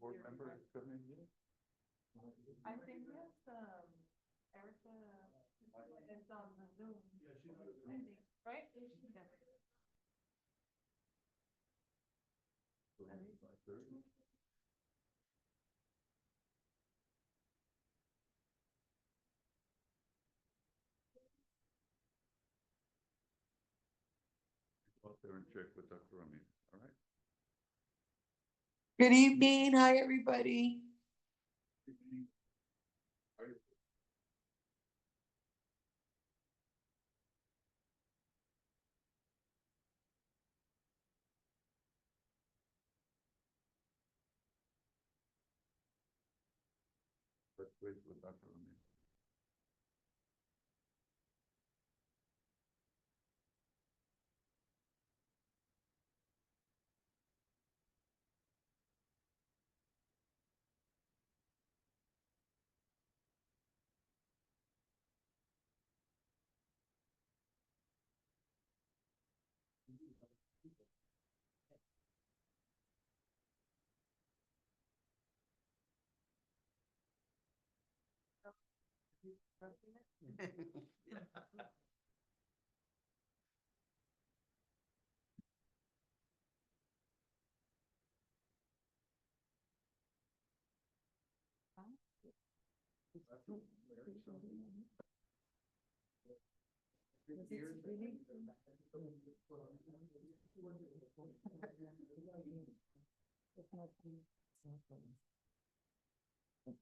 Board member is coming in. I think yes, Erica is on the Zoom. Yeah, she's on the Zoom. I think, right? Yeah. Go out there and check with Dr. Ramirez, all right? Good evening. Hi, everybody. Let's wait with Dr. Ramirez.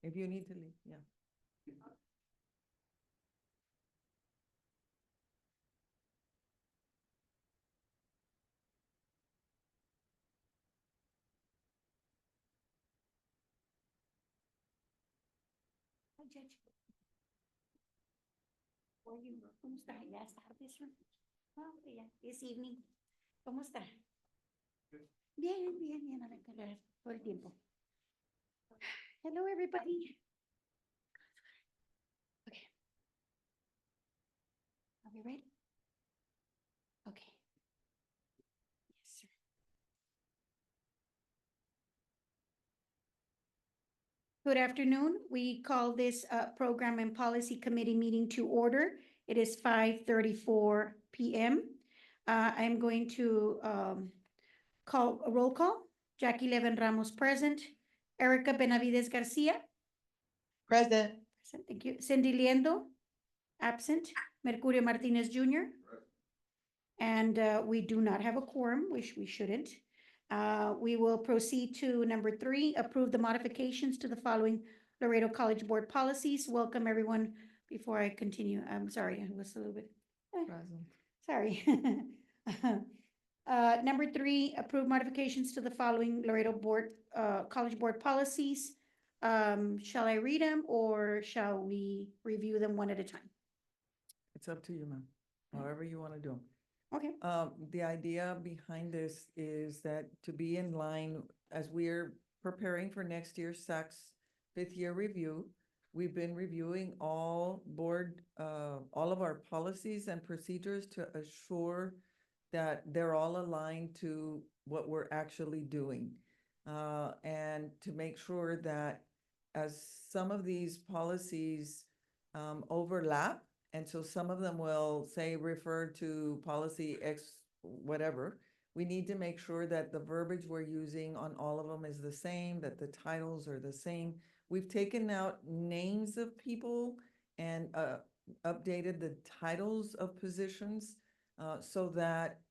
If you need to leave, yeah. Hi, Judge. ¿Cómo está? Ya es tarde, sir. Ah, ok, ya, es evening. ¿Cómo está? Bien, bien, bien, a la calor todo el tiempo. Hello, everybody. Okay. Are we ready? Okay. Yes, sir. Good afternoon. We call this Program and Policy Committee meeting to order. It is 5:34 p.m. I'm going to call a roll call. Jackie Levin Ramos present. Erica Benavides Garcia. Present. Present, thank you. Cindy Liendo, absent. Mercurio Martinez Jr. And we do not have a quorum, which we shouldn't. We will proceed to number 3, approve the modifications to the following Laredo College Board policies. Welcome, everyone. Before I continue, I'm sorry, I was a little bit, Present. sorry. Number 3, approve modifications to the following Laredo Board, College Board policies. Shall I read them or shall we review them one at a time? It's up to you, ma'am. However you want to do them. Okay. The idea behind this is that to be in line as we're preparing for next year's SACS 5th year review, we've been reviewing all of our policies and procedures to assure that they're all aligned to what we're actually doing. And to make sure that as some of these policies overlap, and so some of them will say refer to policy X whatever, we need to make sure that the verbiage we're using on all of them is the same, that the titles are the same. We've taken out names of people and updated the titles of positions so that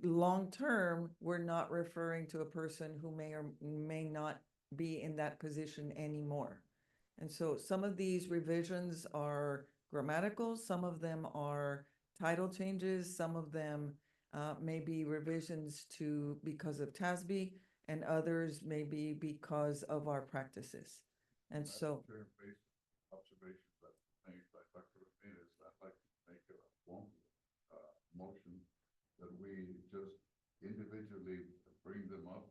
long-term, we're not referring to a person who may or may not be in that position anymore. And so some of these revisions are grammatical, some of them are title changes, some of them may be revisions to, because of TASB, and others may be because of our practices. And Madam so, Chair, based on observations that were made by Dr. Ramirez, I'd like to make motion that we just individually bring them up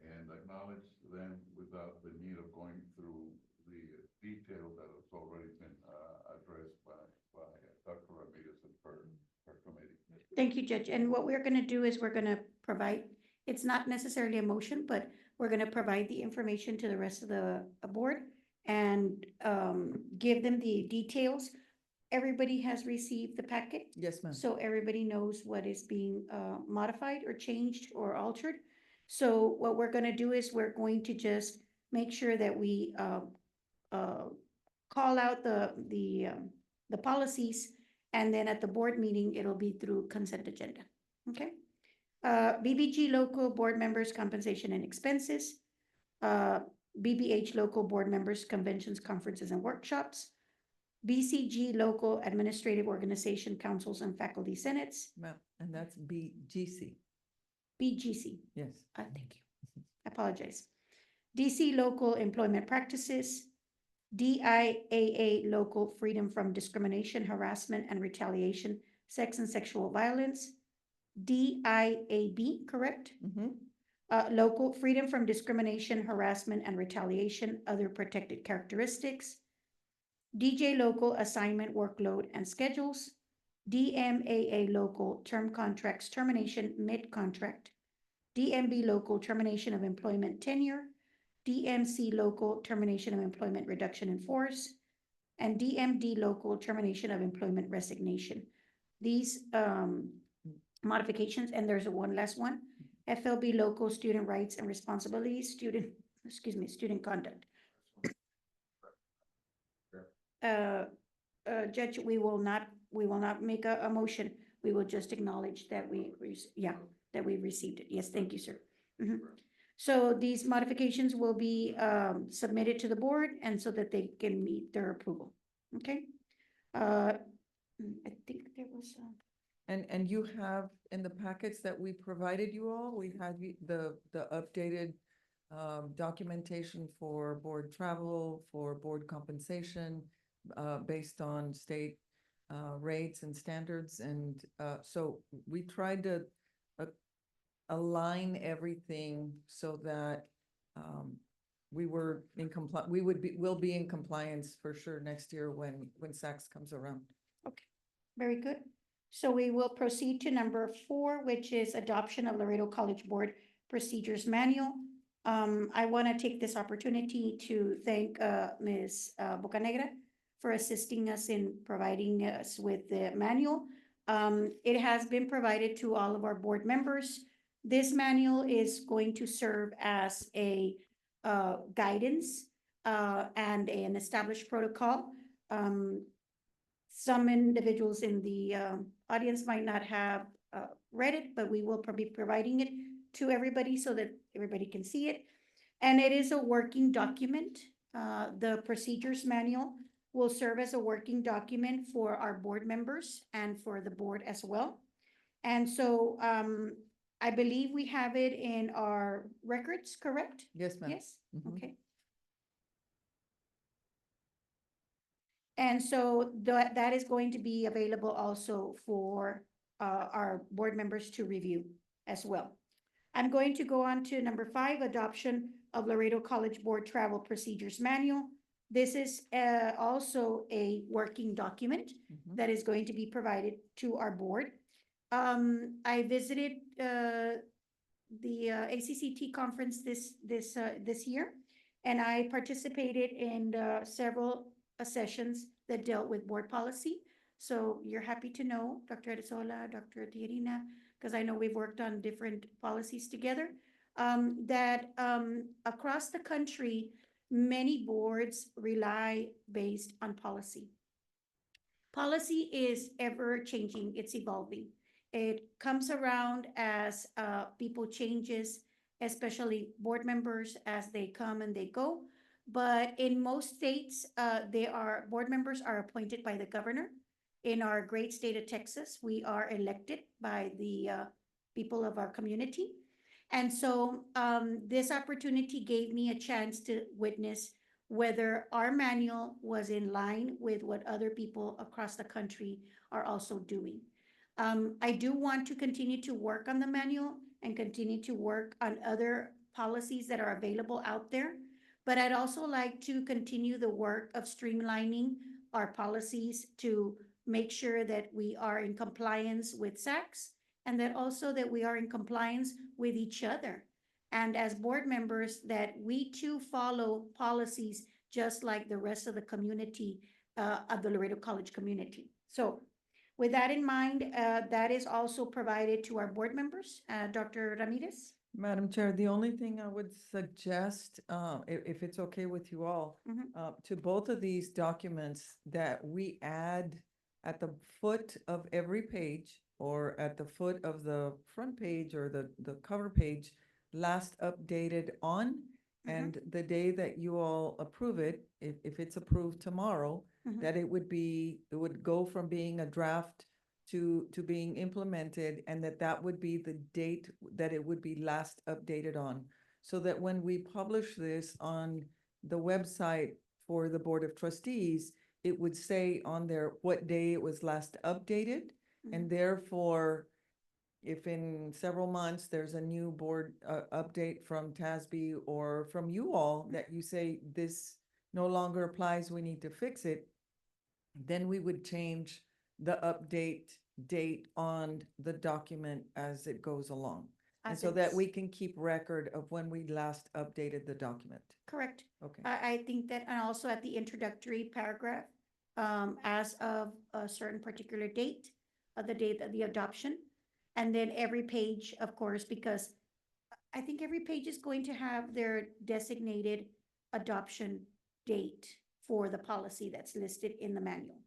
and acknowledge them without the need of going through the detail that has already been addressed by Dr. Ramirez and her committee. Thank you, Judge. And what we're gonna do is we're gonna provide, it's not necessarily a motion, but we're gonna provide the information to the rest of the board and give them the details. Everybody has received the packet, yes, ma'am. so everybody knows what is being modified or changed or altered. So what we're gonna do is we're going to just make sure that we call out the policies, and then at the board meeting, it'll be through consent agenda, okay? BBG local board members' compensation and expenses, BBH local board members' conventions, conferences, and workshops, BCG local administrative organization councils and faculty senates, Ma'am, and that's BGC, BGC, yes. thank you, I apologize. DC local employment practices, DIAA local freedom from discrimination, harassment, and retaliation, sex and sexual violence, DIAB, correct? Mhm. Local freedom from discrimination, harassment, and retaliation, other protected characteristics, DJ local assignment workload and schedules, DMAA local term contracts termination mid-contract, DMB local termination of employment tenure, DMC local termination of employment reduction in force, and DMD local termination of employment resignation. These modifications, and there's one last one, FLB local student rights and responsibilities, student conduct. Judge, we will not make a motion. We will just acknowledge that that we received it. Yes, thank you, sir. Mhm. So these modifications will be submitted to the board and so that they can meet their approval. Okay? I think there was And you have in the packets that we provided you all, we had the updated documentation for board travel, for board compensation, based on state rates and standards. And so we tried to align everything so that we were in we'll be in compliance for sure next year when SACS comes around. very good. So we will proceed to number 4, which is adoption of Laredo College Board Procedures Manual. I want to take this opportunity to thank Ms. Bocanegra for assisting us in providing us with the manual. It has been provided to all of our board members. This manual is going to serve as a guidance and an established protocol. Some individuals in the audience might not have read it, but we will be providing it to everybody so that everybody can see it. And it is a working document. The procedures manual will serve as a working document for our board members and for the board as well. And so I believe we have it in our records, correct? Yes, ma'am. Yes, Mhm. okay. And so that is going to be available also for our board members to review as well. I'm going to go on to number 5, adoption of Laredo College Board Travel Procedures Manual. This is also a working document Mhm. that is going to be provided to our board. I visited the ACCT conference this year, and I participated in several sessions that dealt with board policy. So you're happy to know, Dr. Arizola, Dr. Tijerina, because I know we've worked on different policies together, that across the country, many boards rely based on policy. Policy is ever changing, it's evolving. It comes around as people changes, especially board members as they come and they go. but in most states, board members are appointed by the governor. In our great state of Texas, we are elected by the people of our community. And so this opportunity gave me a chance to witness whether our manual was in line with what other people across the country are also doing. I do want to continue to work on the manual and continue to work on other policies that are available out there. But I'd also like to continue the work of streamlining our policies to make sure that we are in compliance with SACS and that also that we are in compliance with each other. And as board members, that we too follow policies just like the rest of the community, of the Laredo College community. So with that in mind, that is also provided to our board members. Dr. Ramirez? Madam Chair, the only thing I would suggest, if it's okay with you all, to both of these documents, that we add at the foot of every page or at the foot of the front page or the cover page, last updated on, and the day that you all approve it, if it's approved tomorrow, that it would go from being a draft to being implemented, and that would be the date that it would be last updated on. So that when we publish this on the website for the Board of Trustees, it would say on there what day it was last updated. And therefore, if in several months there's a new board update from TASB or from you all that you say this no longer applies, we need to fix it, then we would change the update date on the document as it goes along. And so that we can keep record of when we last updated the document. Correct. Okay. I think that, and also at the introductory paragraph, as of a certain particular date, of the date of the adoption. And then every page, of course, because I think every page is going to have their designated adoption date for the policy that's listed in the manual.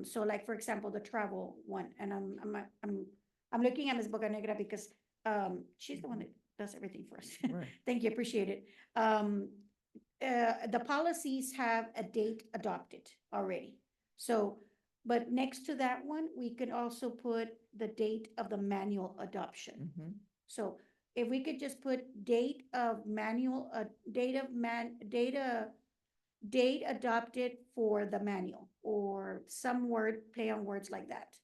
So like, for example, the travel one, and I'm looking at Ms. Bocanegra because she's the one that does everything for us. Right. Thank you, appreciate it. The policies have a date adopted already. So, but next to that one, we can also put the date of the manual adoption. So if we could just put date of manual, date adopted for the manual, or some word, play on words like that.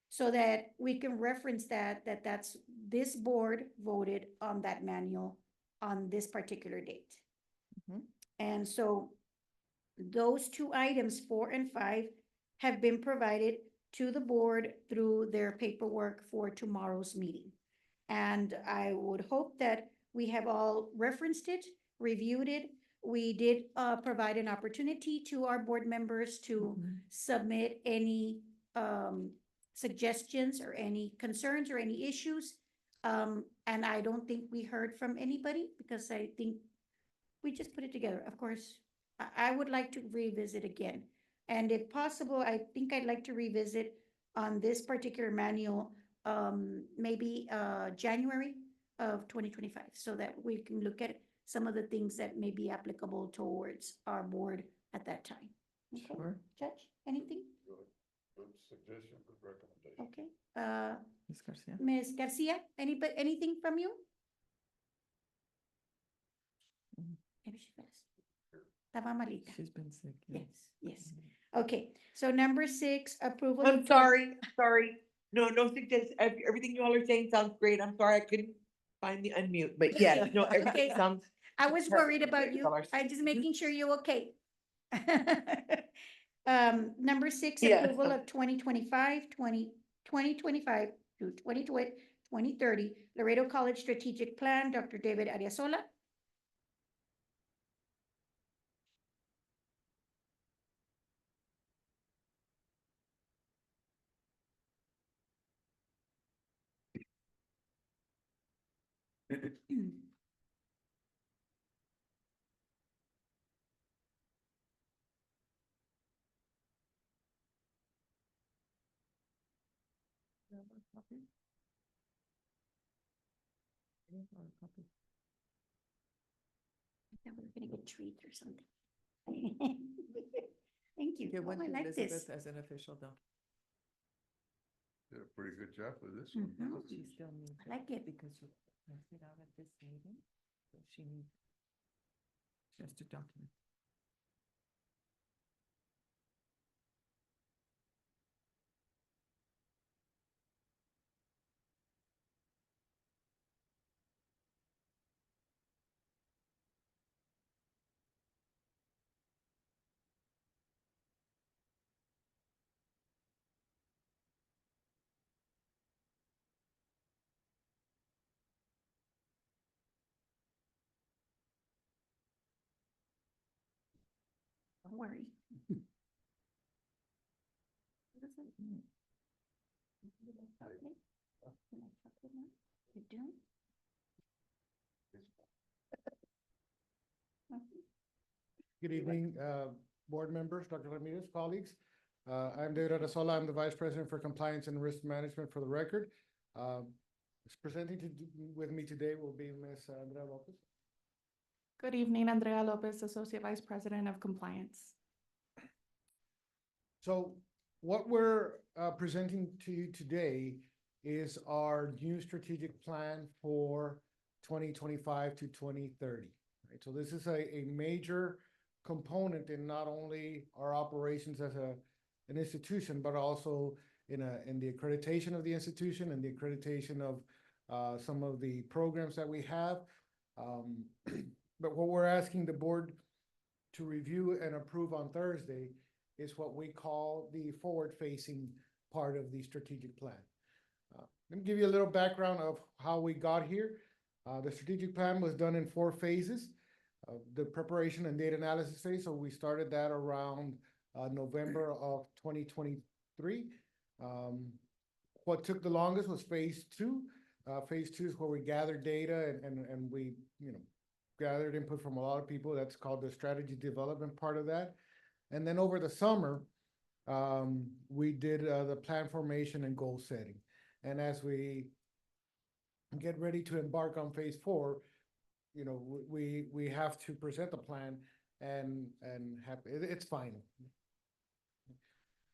So that we can reference that's this board voted on that manual on this particular date. And so those two items, 4 and 5, have been provided to the board through their paperwork for tomorrow's meeting. And I would hope that we have all referenced it, reviewed it. We did provide an opportunity to our board members to submit any suggestions or any concerns or any issues. And I don't think we heard from anybody because I think we just put it together. Of course, I would like to revisit again. And if possible, I think I'd like to revisit on this particular manual, maybe January of 2025, so that we can look at some of the things that may be applicable towards our board at that time. Okay. Sure. Judge, anything? Good suggestion, good recommendation. Okay. Ms. Garcia? Ms. Garcia, anything from you? Maybe she passed. Estaba malita. She's been sick. Yes, yes. Okay, so number 6, approval. I'm sorry. No, everything you all are saying sounds great. I'm sorry, I couldn't find the unmute, but yes, no, everything Okay. sounds. I was worried about you. I'm just making sure you're okay. Number 6, Yes. approval of 2025 to 2030 Laredo College Strategic Plan, Dr. David Ariasola. I thought we were gonna get treat or something. Thank you. Get Oh, one I to like this. Elizabeth as an official though. Did a pretty good job with this one. Mhm. She still needs. I like it. Because you passed it out at this meeting, so she needs just a document. Don't worry. What is it? You like chocolate? You like chocolate now? You do? Good evening, board members, Dr. Ramirez, colleagues. I'm David Arazola. I'm the Vice President for Compliance and Risk Management for the record. Presenting with me today will be Ms. Andrea Lopez. Good evening, Andrea Lopez, Associate Vice President of Compliance. So what we're presenting to you today is our new strategic plan for 2025 to 2030. Right? So this is a major component in not only our operations as an institution, but also in the accreditation of the institution and the accreditation of some of the programs that we have. But what we're asking the board to review and approve on Thursday is what we call the forward-facing part of the strategic plan. Let me give you a little background of how we got here. The strategic plan was done in 4 phases. The preparation and data analysis phase, so we started that around November of 2023. What took the longest was phase 2. Phase 2 is where we gathered data and we, gathered input from a lot of people. That's called the strategy development part of that. And then over the summer, we did the plan formation and goal setting. And as we get ready to embark on phase 4, we have to present the plan and have it's final.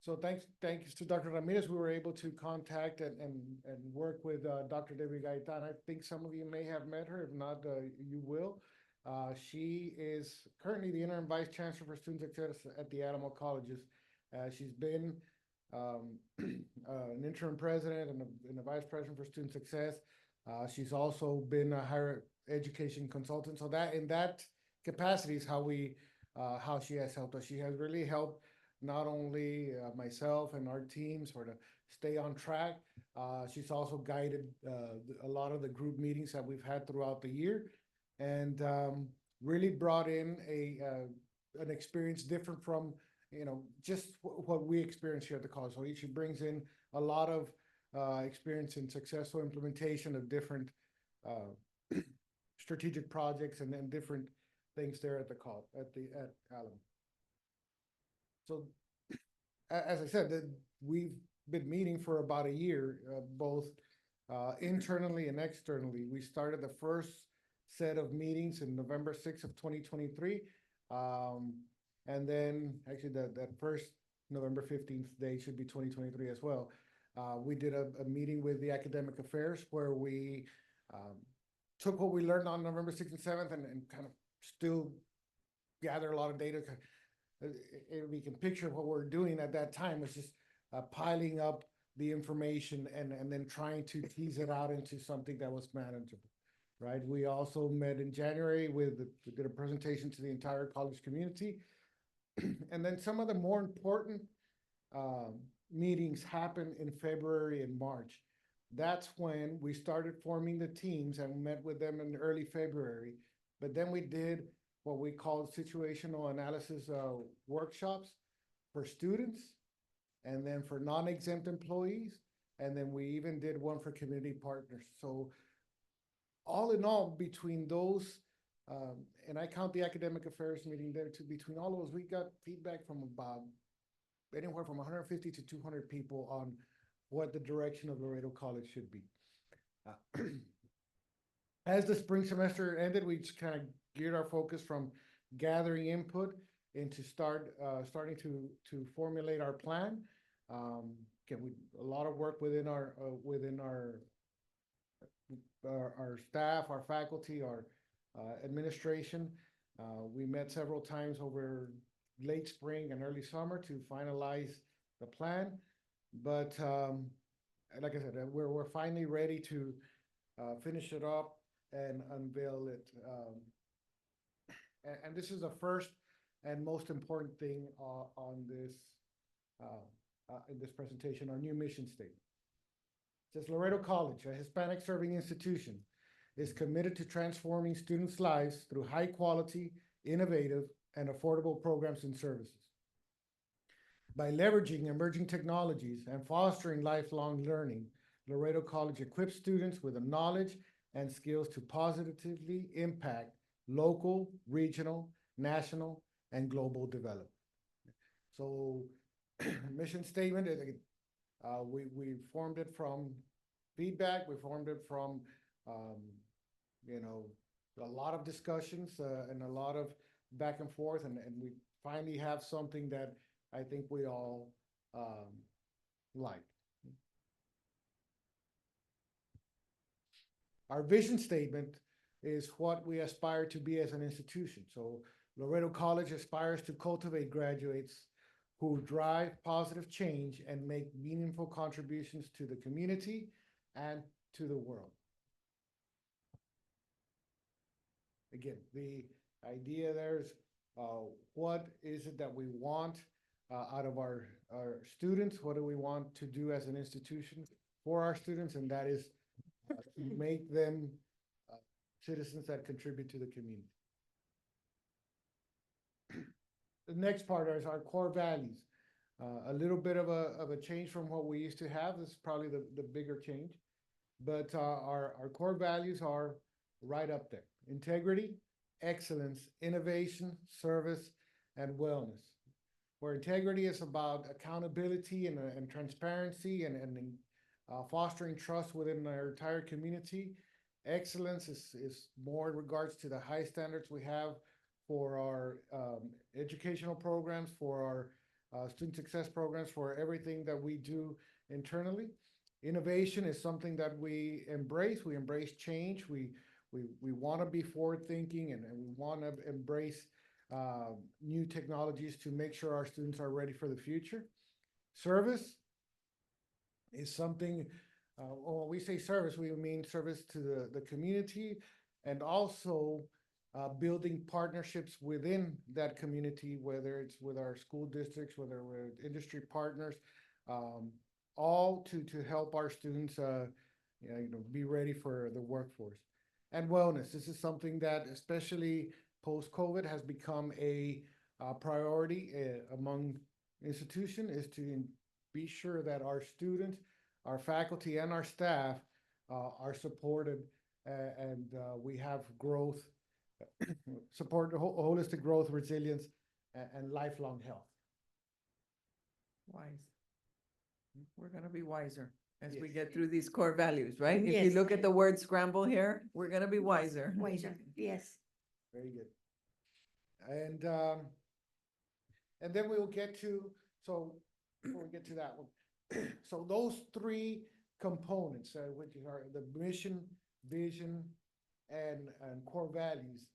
So thanks to Dr. Ramirez, we were able to contact and work with Dr. Debbie Gaitan. I think some of you may have met her. If not, you will. She is currently the interim vice chancellor for student success at the Animal Colleges. She's been an interim president and a vice president for student success. She's also been a higher education consultant. So that in that capacity is how she has helped us. She has really helped not only myself and our teams to stay on track. She's also guided a lot of the group meetings that we've had throughout the year, and really brought in an experience different from just what we experience here at the college. So she brings in a lot of experience in successful implementation of different strategic projects and then different things there at the college at Allen. So, as I said, we've been meeting for about a year, both internally and externally. We started the first set of meetings in November 6th of 2023. And then actually that first November 15th day should be 2023 as well. We did a meeting with the academic affairs where we took what we learned on November 6th and 7th and kind of still gather a lot of data. We can picture what we're doing at that time was just piling up the information and then trying to tease it out into something that was manageable, right? We also met in January we did a presentation to the entire college community. And then some of the more important meetings happened in February and March. That's when we started forming the teams and met with them in early February. But then we did what we called situational analysis workshops for students, and then for non-exempt employees, and then we even did one for community partners. So all in all, between those, and I count the academic affairs meeting there too, between all of those, we got feedback from about anywhere from 150 to 200 people on what the direction of Laredo College should be. As the spring semester ended, we just kind of geared our focus from gathering input into starting to formulate our plan. Again, a lot of work within our staff, our faculty, our administration. We met several times over late spring and early summer to finalize the plan. But like I said, we're finally ready to finish it up and unveil it. And this is the first and most important thing on this in this presentation, our new mission statement. It says Laredo College, a Hispanic serving institution, is committed to transforming students' lives through high quality, innovative, and affordable programs and services. By leveraging emerging technologies and fostering lifelong learning, Laredo College equips students with the knowledge and skills to positively impact local, regional, national, and global development. So, mission statement, we formed it from feedback, we formed it from, a lot of discussions and a lot of back and forth, and we finally have something that I think we all like. Our vision statement is what we aspire to be as an institution. So Laredo College aspires to cultivate graduates who drive positive change and make meaningful contributions to the community and to the world. Again, the idea there is what is it that we want out of our students? What do we want to do as an institution for our students? And that is to make them citizens that contribute to the community. The next part is our core values. A little bit of a change from what we used to have. This is probably the bigger change. But our core values are right up there. Integrity, excellence, innovation, service, and wellness. Where integrity is about accountability and transparency and fostering trust within our entire community. Excellence is more in regards to the high standards we have for our educational programs, for our student success programs, for everything that we do internally. Innovation is something that we embrace. We embrace change. We want to be forward thinking and we want to embrace new technologies to make sure our students are ready for the future. Service is something, when we say service, we mean service to the community and also building partnerships within that community, whether it's with our school districts, whether with industry partners, all to help our students be ready for the workforce. And wellness, this is something that especially post-COVID has become a priority among institutions, is to be sure that our students, our faculty, and our staff are supported and we have growth, support holistic growth, resilience, and lifelong health. Wise. We're gonna be wiser as we Yes. get through these core values, right? If you Yes. look at the word scramble here, we're gonna be wiser. Wiser, yes. Very good. And then we will get to, so before we get to that one, so those three components, which are the mission, vision, and core values,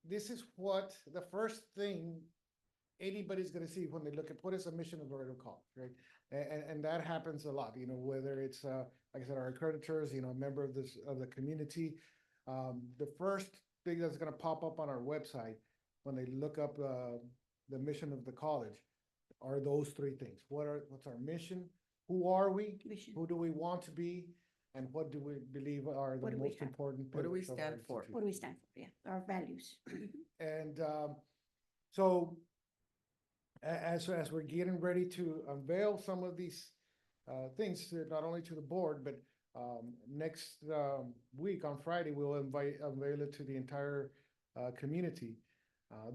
this is what the first thing anybody's going to see when they look at what is the mission of Laredo College, right? And that happens a lot, whether it's, like I said, our accreditors, a member of the community. The first thing that's going to pop up on our website when they look up the mission of the college are those three things. What's our mission? Who are we? Mission. Who do we want to be? And what do we believe are the What do we most have? important What do we pillars of our stand for? institution? What do we stand for? Yeah, our values. And so as we're getting ready to unveil some of these things, not only to the board, but next week on Friday, we'll unveil it to the entire community.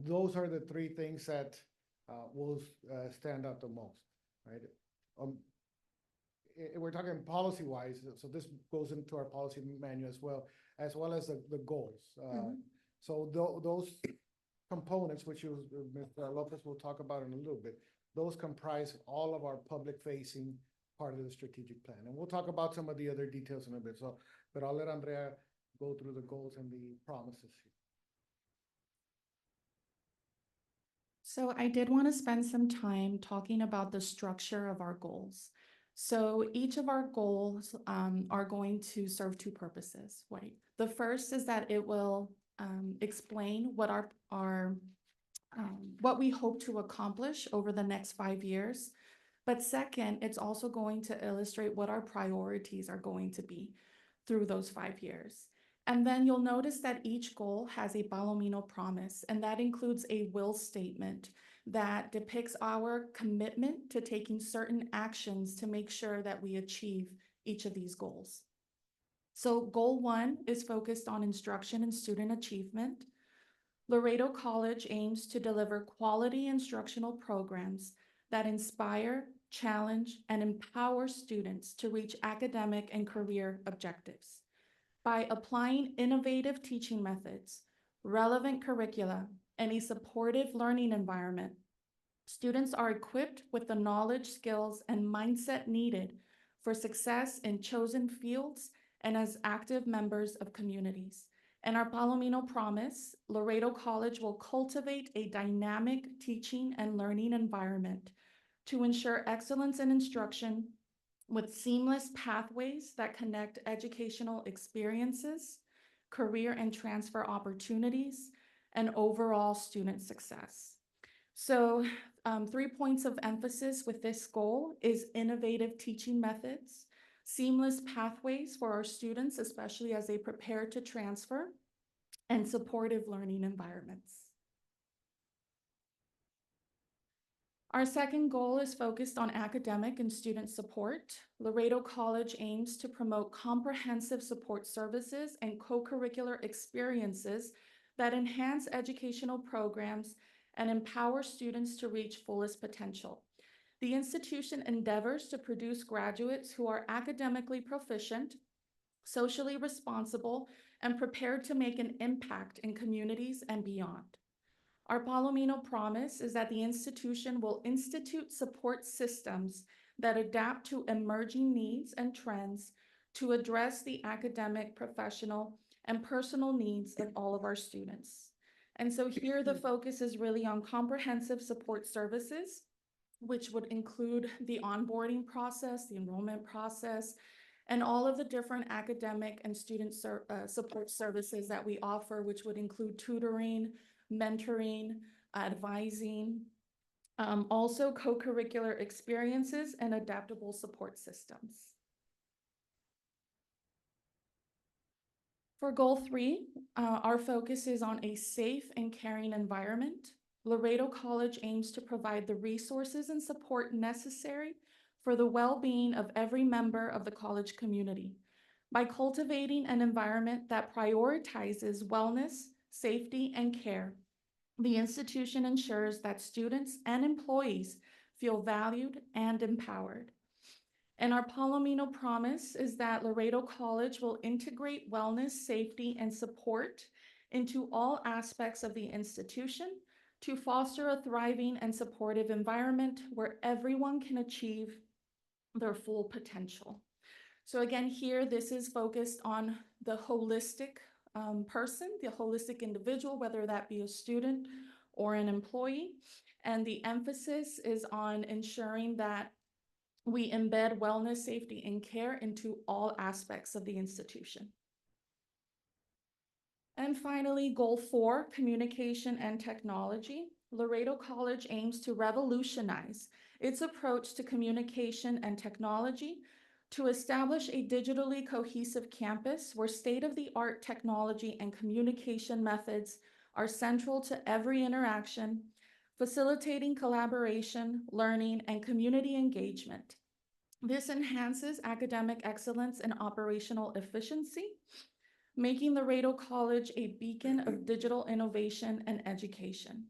Those are the three things that will stand out the most, right? We're talking policy-wise, so this goes into our policy manual as well as the goals. So those components, which you, Mr. Lopez will talk about in a little bit, those comprise all of our public-facing part of the strategic plan. And we'll talk about some of the other details in a bit, so, but I'll let Andrea go through the goals and the promises. So I did want to spend some time talking about the structure of our goals. So each of our goals are going to serve two purposes, right? The first is that it will explain what what we hope to accomplish over the next 5 years. But second, it's also going to illustrate what our priorities are going to be through those 5 years. And then you'll notice that each goal has a Palomino promise, and that includes a will statement that depicts our commitment to taking certain actions to make sure that we achieve each of these goals. So goal 1 is focused on instruction and student achievement. Laredo College aims to deliver quality instructional programs that inspire, challenge, and empower students to reach academic and career objectives. By applying innovative teaching methods, relevant curricula, and a supportive learning environment, students are equipped with the knowledge, skills, and mindset needed for success in chosen fields and as active members of communities. And our Palomino promise, Laredo College will cultivate a dynamic teaching and learning environment to ensure excellence in instruction with seamless pathways that connect educational experiences, career and transfer opportunities, and overall student success. So 3 points of emphasis with this goal is innovative teaching methods, seamless pathways for our students, especially as they prepare to transfer, and supportive learning environments. Our second goal is focused on academic and student support. Laredo College aims to promote comprehensive support services and co-curricular experiences that enhance educational programs and empower students to reach fullest potential. The institution endeavors to produce graduates who are academically proficient, socially responsible, and prepared to make an impact in communities and beyond. Our Palomino promise is that the institution will institute support systems that adapt to emerging needs and trends to address the academic, professional, and personal needs of all of our students. And so here the focus is really on comprehensive support services, which would include the onboarding process, the enrollment process, and all of the different academic and student support services that we offer, which would include tutoring, mentoring, advising, also co-curricular experiences and adaptable support systems. For goal 3, our focus is on a safe and caring environment. Laredo College aims to provide the resources and support necessary for the well-being of every member of the college community. By cultivating an environment that prioritizes wellness, safety, and care, the institution ensures that students and employees feel valued and empowered. And our Palomino promise is that Laredo College will integrate wellness, safety, and support into all aspects of the institution to foster a thriving and supportive environment where everyone can achieve their full potential. So again, here, this is focused on the holistic person, the holistic individual, whether that be a student or an employee. And the emphasis is on ensuring that we embed wellness, safety, and care into all aspects of the institution. And finally, goal 4, communication and technology. Laredo College aims to revolutionize its approach to communication and technology to establish a digitally cohesive campus where state-of-the-art technology and communication methods are central to every interaction, facilitating collaboration, learning, and community engagement. This enhances academic excellence and operational efficiency, making Laredo College a beacon of digital innovation and education.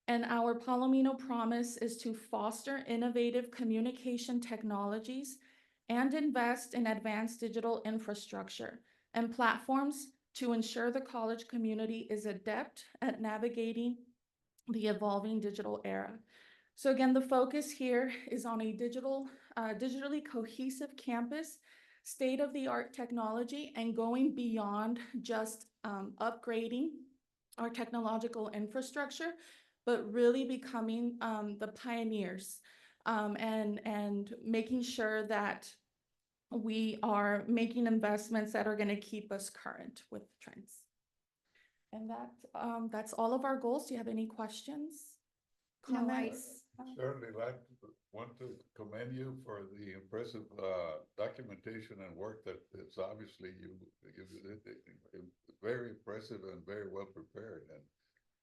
And our Palomino promise is to foster innovative communication technologies and invest in advanced digital infrastructure and platforms to ensure the college community is adept at navigating the evolving digital era. So again, the focus here is on a digitally cohesive campus, state-of-the-art technology, and going beyond just upgrading our technological infrastructure, but really becoming the pioneers and making sure that we are making investments that are going to keep us current with trends. And that's all of our goals. Do you have any questions? No, I- Comments? Certainly want to commend you for the impressive documentation and work that it's obviously you very impressive and very well prepared,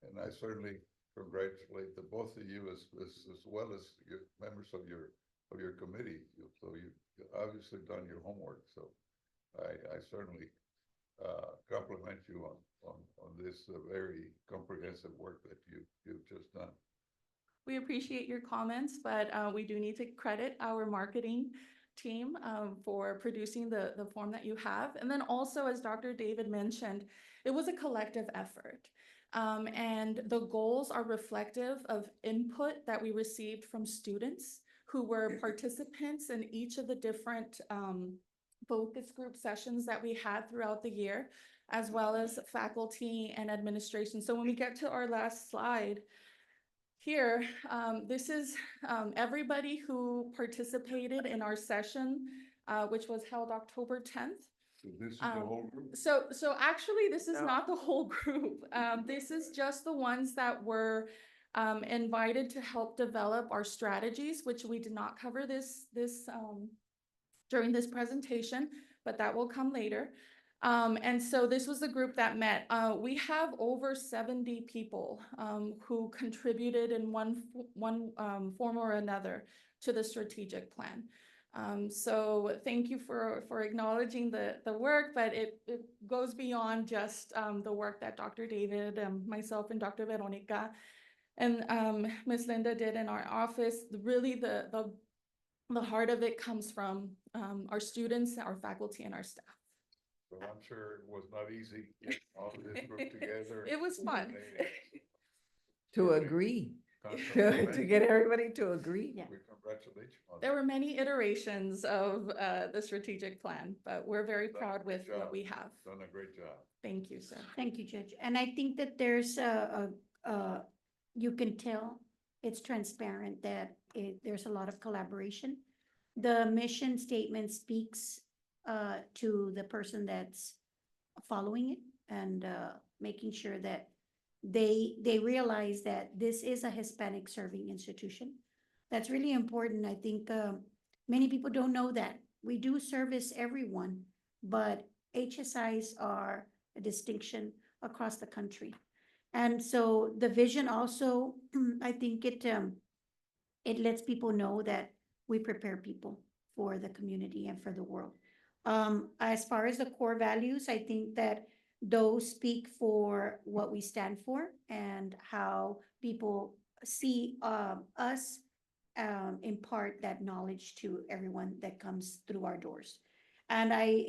and I certainly congratulate the both of you as well as your members of your committee. So you obviously done your homework. So I certainly compliment you on this very comprehensive work that you've just done. We appreciate your comments, but we do need to credit our marketing team for producing the form that you have. And then also, as Dr. David mentioned, it was a collective effort. And the goals are reflective of input that we received from students who were participants in each of the different focus group sessions that we had throughout the year, as well as faculty and administration. So when we get to our last slide, here, this is everybody who participated in our session, which was held October 10th. So this is the whole group? So actually, this is No. not the whole group. This is just the ones that were invited to help develop our strategies, which we did not cover during this presentation, but that will come later. And so this was the group that met. We have over 70 people who contributed in one form or another to the strategic plan. So thank you for acknowledging the work, but it goes beyond just the work that Dr. David, myself, and Dr. Veronica and Ms. Linda did in our office. Really, the heart of it comes from our students, our faculty, and our staff. So I'm sure it was not easy getting all of this group together. It was fun. To agree, Certainly. to get everybody to agree. Yeah. We congratulate you on There that. were many iterations of the strategic plan, but we're very proud with what we have. Done a great job. Thank you, sir. Thank you, Judge. And I think that there's you can tell it's transparent that there's a lot of collaboration. The mission statement speaks to the person that's following it and making sure that they realize that this is a Hispanic serving institution. That's really important. I think many people don't know that. We do service everyone, but HSIs are a distinction across the country. And so the vision also, I think it lets people know that we prepare people for the community and for the world. As far as the core values, I think that those speak for what we stand for and how people see us impart that knowledge to everyone that comes through our doors. And I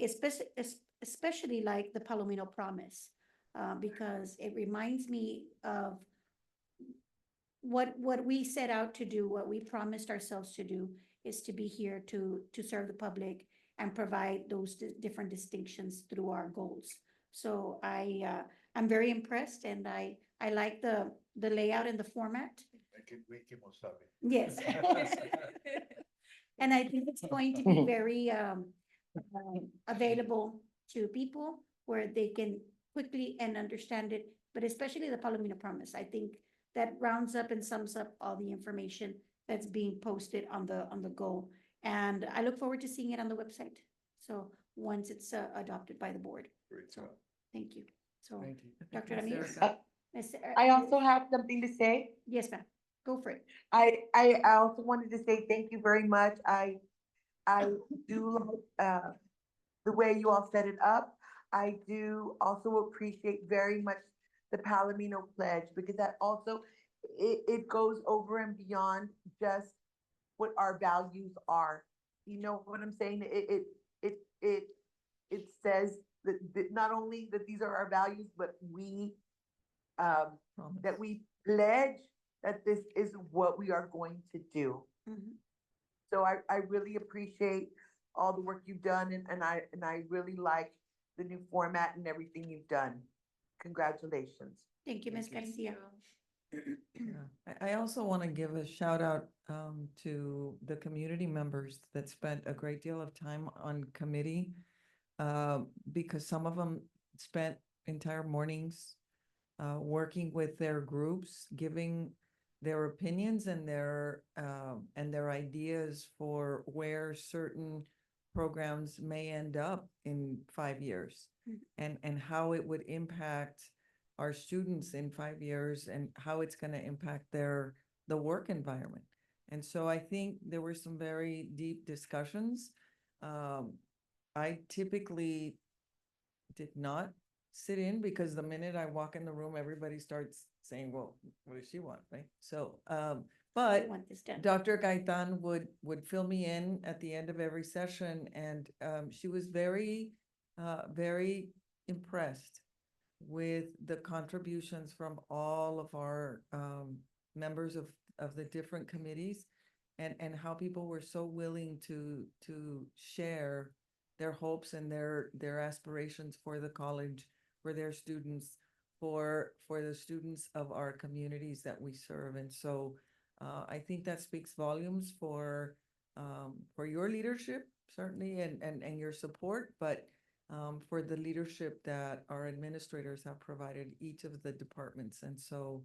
especially like the Palomino Promise because it reminds me of what we set out to do, what we promised ourselves to do is to be here to serve the public and provide those different distinctions through our goals. So I'm very impressed, and I like the layout and the format. Yes. And I think it's going to be very available to people where they can quickly and understand it, but especially the Palomino Promise. I think that rounds up and sums up all the information that's being posted on the goal. And I look forward to seeing it on the website. So once it's adopted by the board. Great So, job. thank you. So, Thank you. Dr. Ms. Ramirez? Erica. I also have something to say. Yes, ma'am. Go for it. I also wanted to say thank you very much. I do like the way you all set it up. I do also appreciate very much the Palomino Pledge because that also, it goes over and beyond just what our values are. You know what I'm saying? It says that not only that these are our values, but Promise. that we pledge that this is what we are going to do. Mhm. So I really appreciate all the work you've done and I really like the new format and everything you've done. Congratulations. Thank you, Ms. Thank Garcia. Yeah, I also want to give a shout out to the community members that spent a great deal of time on committee. Because some of them spent entire mornings working with their groups, giving their opinions and their ideas for where certain programs may end up in 5 years, and how it would impact our students in 5 years and how it's going to impact the work environment. And so I think there were some very deep discussions. I typically did not sit in because the minute I walk in the room, everybody starts saying, well, what does she want, right? So, I but want this done. Dr. Gaitan would fill me in at the end of every session, and she was very, very impressed with the contributions from all of our members of the different committees, and how people were so willing to share their hopes and their aspirations for the college, for their students, for the students of our communities that we serve. And so I think that speaks volumes for your leadership, certainly, and your support, but for the leadership that our administrators have provided each of the departments. And so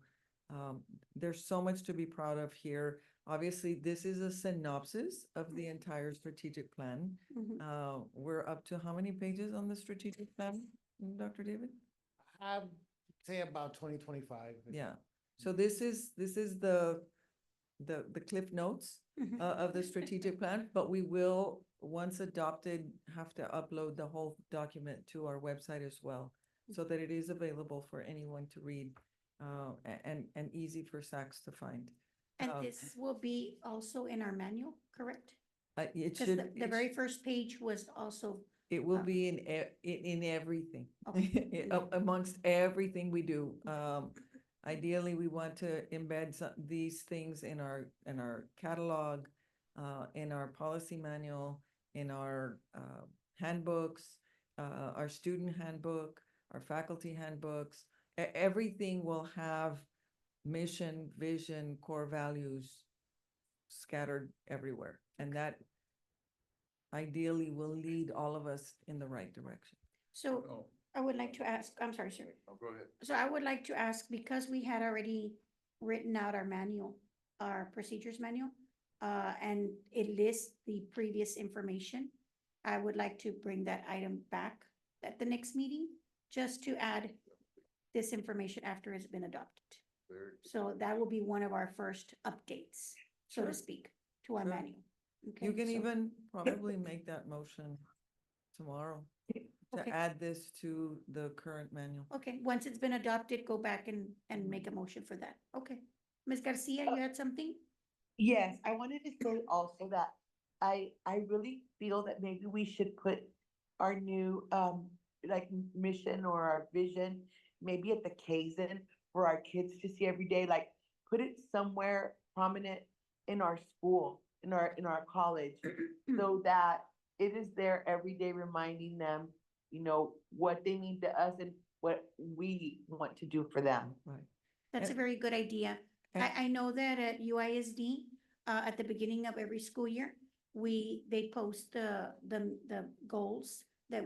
there's so much to be proud of here. Obviously, this is a synopsis of the entire strategic plan. Mhm. We're up to how many pages on the strategic plan, Dr. David? I'd say about 2025. Yeah. So this is the cliff notes Mhm. of the strategic plan, but we will, once adopted, have to upload the whole document to our website as well, so that it is available for anyone to read, and easy for SACs to find. And Um, this will be also in our manual, correct? It Because should, the very first page was also, it will uh, be in everything, Okay. amongst everything we do. Ideally, we want to embed these things in our catalog, in our policy manual, in our handbooks, our student handbook, our faculty handbooks. Everything will have mission, vision, core values scattered everywhere. And that ideally will lead all of us in the right direction. so No, I would like to ask, I'm sorry, sir. no, go ahead. So I would like to ask, because we had already written out our manual, our procedures manual, and it lists the previous information, I would like to bring that item back at the next meeting, just to add this information after it's been adopted. Very good. So that will be one of our first updates, so to Sure. speak, to our Sure. manual. Okay, You can so- even probably make that motion tomorrow to Okay. add this to the current manual. Okay, once it's been adopted, go back and make a motion for that. Okay. Ms. Garcia, you had something? Yes, I wanted to say also that I really feel that maybe we should put our new, like mission or our vision, maybe at the Kaizen for our kids to see every day, like put it somewhere prominent in our school, in our college, so that it is there every day reminding them, what they mean to us and what we want to do for them. Right. That's a And- very good idea. and- I know that at UISD, at the beginning of every school year, they post the goals that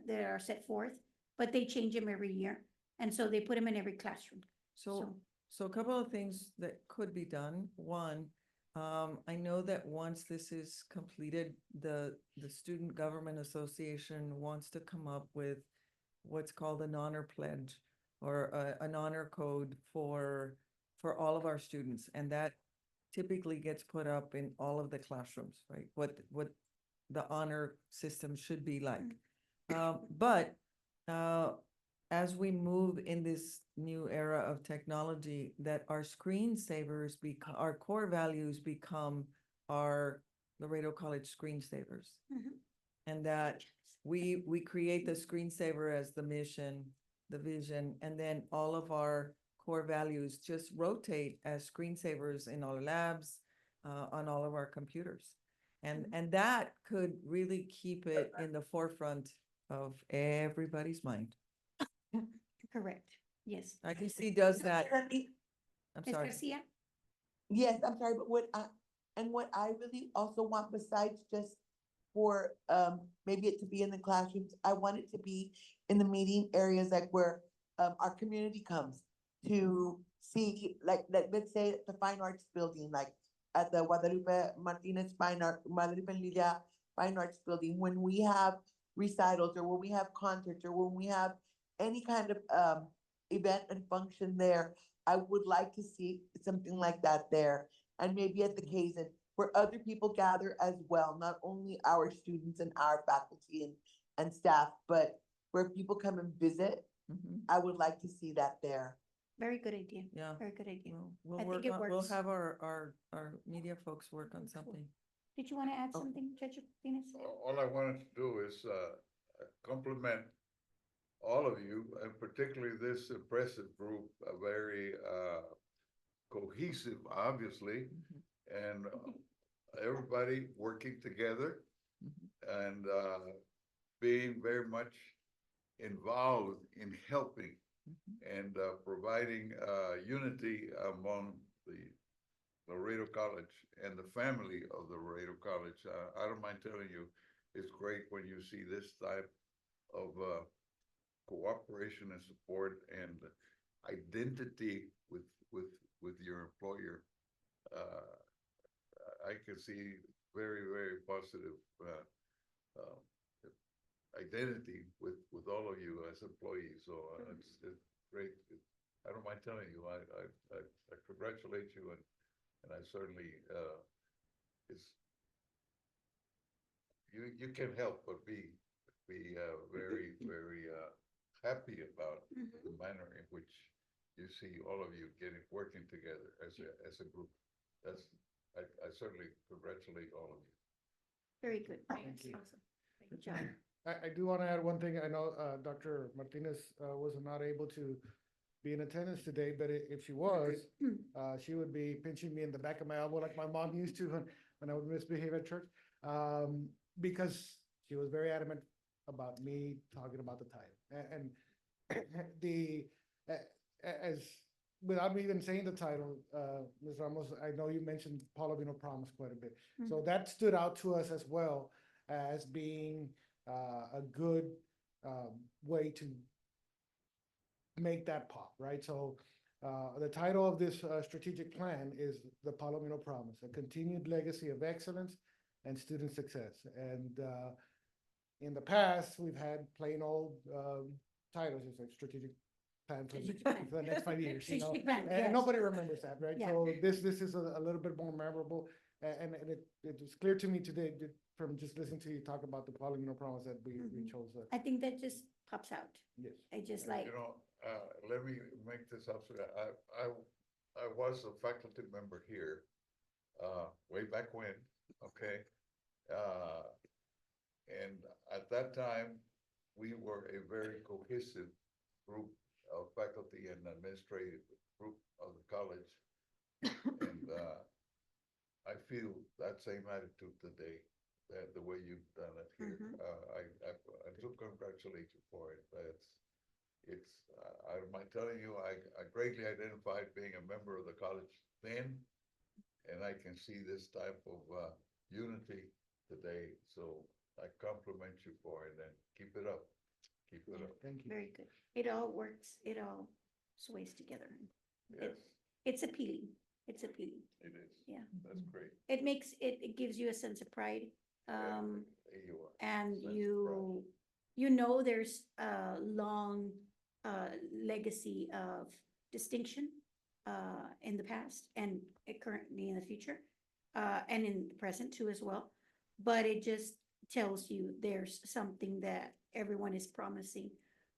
that are set forth, but they change them every year. And so they put them in every classroom. So a couple of things that could be done. One, I know that once this is completed, the Student Government Association wants to come up with what's called an honor pledge, or an honor code for all of our students. And that typically gets put up in all of the classrooms, right? What the honor system should be like. But as we move in this new era of technology, that our screensavers become, our core values become our Laredo College screensavers. Mhm. And that we create the screensaver as the mission, the vision, and then all of our core values just rotate as screensavers in all labs, on all of our computers. And that could really keep it in the forefront of everybody's mind. Correct, yes. ITC does that. Let me- I'm Ms. sorry. Garcia? Yes, I'm sorry, but what I really also want besides just for, maybe it to be in the classrooms, I want it to be in the meeting areas like where, our community comes to see, like, let's say at the Fine Arts Building, like at the Guadalupe Lilia Fine Arts Building, when we have recitals or when we have concerts or when we have any kind of, event and function there, I would like to see something like that there. And maybe at the Kaizen, where other people gather as well, not only our students and our faculty and staff, but where people come and visit, Mhm. I would like to see that there. Very good idea. Yeah. Very good idea. We'll I think work it on, we'll works. have our media folks work on something. Did you want to add Oh. something, Judge Martinez? All I wanted to do is, compliment all of you, and particularly this impressive group, a very, cohesive, obviously, and everybody working together and, being very much involved in helping and, providing, unity among the Laredo College and the family of the Laredo College. I don't mind telling you, it's great when you see this type of, cooperation and support and identity with your employer. I can see very, very positive, identity with all of you as employees. So it's great. I don't mind telling you, I congratulate you and I certainly, it's, you can't help but be very, very, happy about the manner in which you see all of you working together as a group. I certainly congratulate all of you. Very good. Thank you. Awesome. Good job. I do want to add one thing. I know, Dr. Martinez, was not able to be in attendance today, but if she was, she would be pinching me in the back of my elbow like my mom used to when I would misbehave at church. Because she was very adamant about me talking about the title. And as, without me even saying the title, Ms. Ramos, I know you mentioned Palomino Promise quite a bit. So that stood out to us as well as being a good way to make that pop, right? So the title of this strategic plan is the Palomino Promise, a continued legacy of excellence and student success. And in the past, we've had plain old titles, it's like strategic plan for the next 5 years, you know? Strategic plan, And yes. nobody remembers that, right? Yeah. So this is a little bit more memorable. And it was clear to me today from just listening to you talk about the Palomino Promise that we chose that. I think that just pops out. Yes. I just like, You know, let me make this observation. I was a faculty member here, way back when, okay? And at that time, we were a very cohesive group of faculty and administrative group of the college. And, I feel that same attitude today, that the way you've done it here. I do congratulate you for it. I don't mind telling you, I greatly identified being a member of the college then, and I can see this type of, unity today. So I compliment you for it and keep it up. Keep it up. Thank you. very good. It all works, it all sways together. Yes, It's appealing. It's appealing. it is. Yeah. That's great. It makes, it gives you a sense of pride. Yeah, there you are. And Sense of you know there's a long legacy of distinction in the past and currently in the future, and in the present too as well. But it just tells you there's something that everyone is promising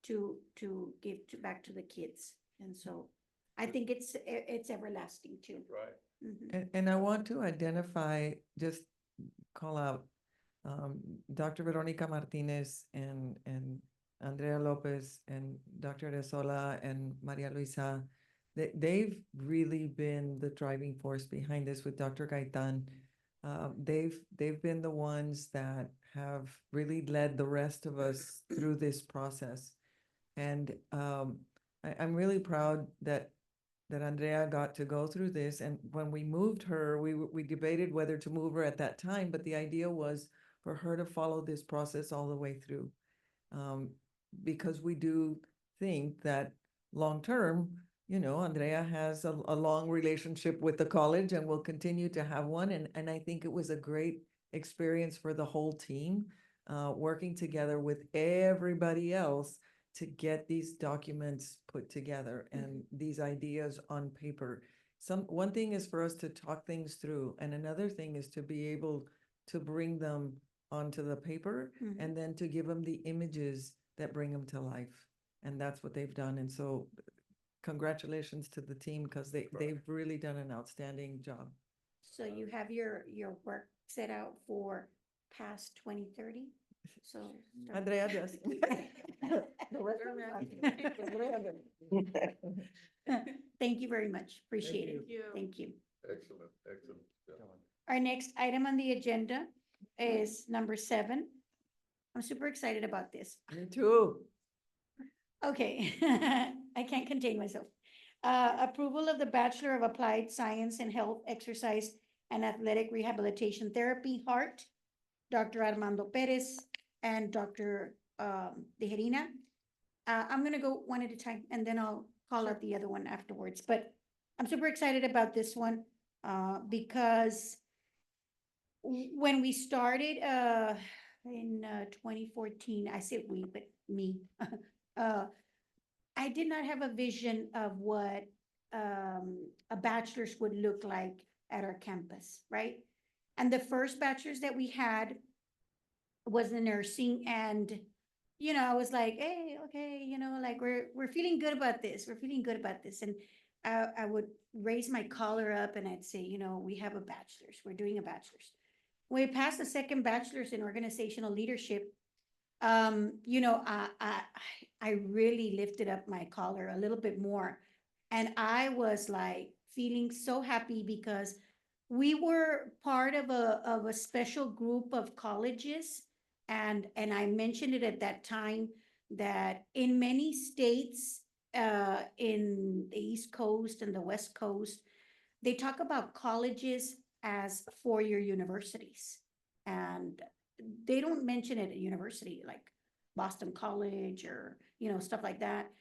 to give back to the kids. And so I think it's everlasting too. Right. Mhm. And I want to identify, just call out Dr. Veronica Martinez and Andrea Lopez and Dr. Arezola and Maria Luisa, they've really been the driving force behind this with Dr. Gaitan. They've been the ones that have really led the rest of us through this process. And I'm really proud that Andrea got to go through this. And when we moved her, we debated whether to move her at that time, but the idea was for her to follow this process all the way through. Because we do think that long-term, Andrea has a long relationship with the college and will continue to have one. And I think it was a great experience for the whole team, working together with everybody else to get these documents put together and these ideas on paper. One thing is for us to talk things through, and another thing is to be able to bring them onto the paper and then to give them the images that bring them to life. And that's what they've done. And so congratulations to the team, because they've really done an outstanding job. So you have your work set out for past 2030? So. Andrea does. Thank you very much. Appreciate it. Thank you. Thank you. Excellent, excellent. Yeah. Our next item on the agenda is number 7. I'm super excited about this. Me too. Okay, I can't contain myself. Approval of the Bachelor of Applied Science in Health, Exercise, and Athletic Rehabilitation Therapy, Heart, Dr. Armando Perez and Dr. Tejerina. I'm gonna go one at a time, and then I'll call out the other one afterwards, but I'm super excited about this one, because when we started, in 2014, I said we, but me, I did not have a vision of what a bachelor's would look like at our campus, right? And the first bachelor's that we had was the nursing, and I was like, hey, okay, like we're feeling good about this. We're feeling good about this. And I would raise my collar up and I'd say, we have a bachelor's. We're doing a bachelor's. When we passed the second bachelor's in organizational leadership, I really lifted up my collar a little bit more. And I was like feeling so happy because we were part of a special group of colleges. And I mentioned it at that time that in many states, in the East Coast and the West Coast, they talk about colleges as four-year universities. And they don't mention it at university, like Boston College or, stuff like that.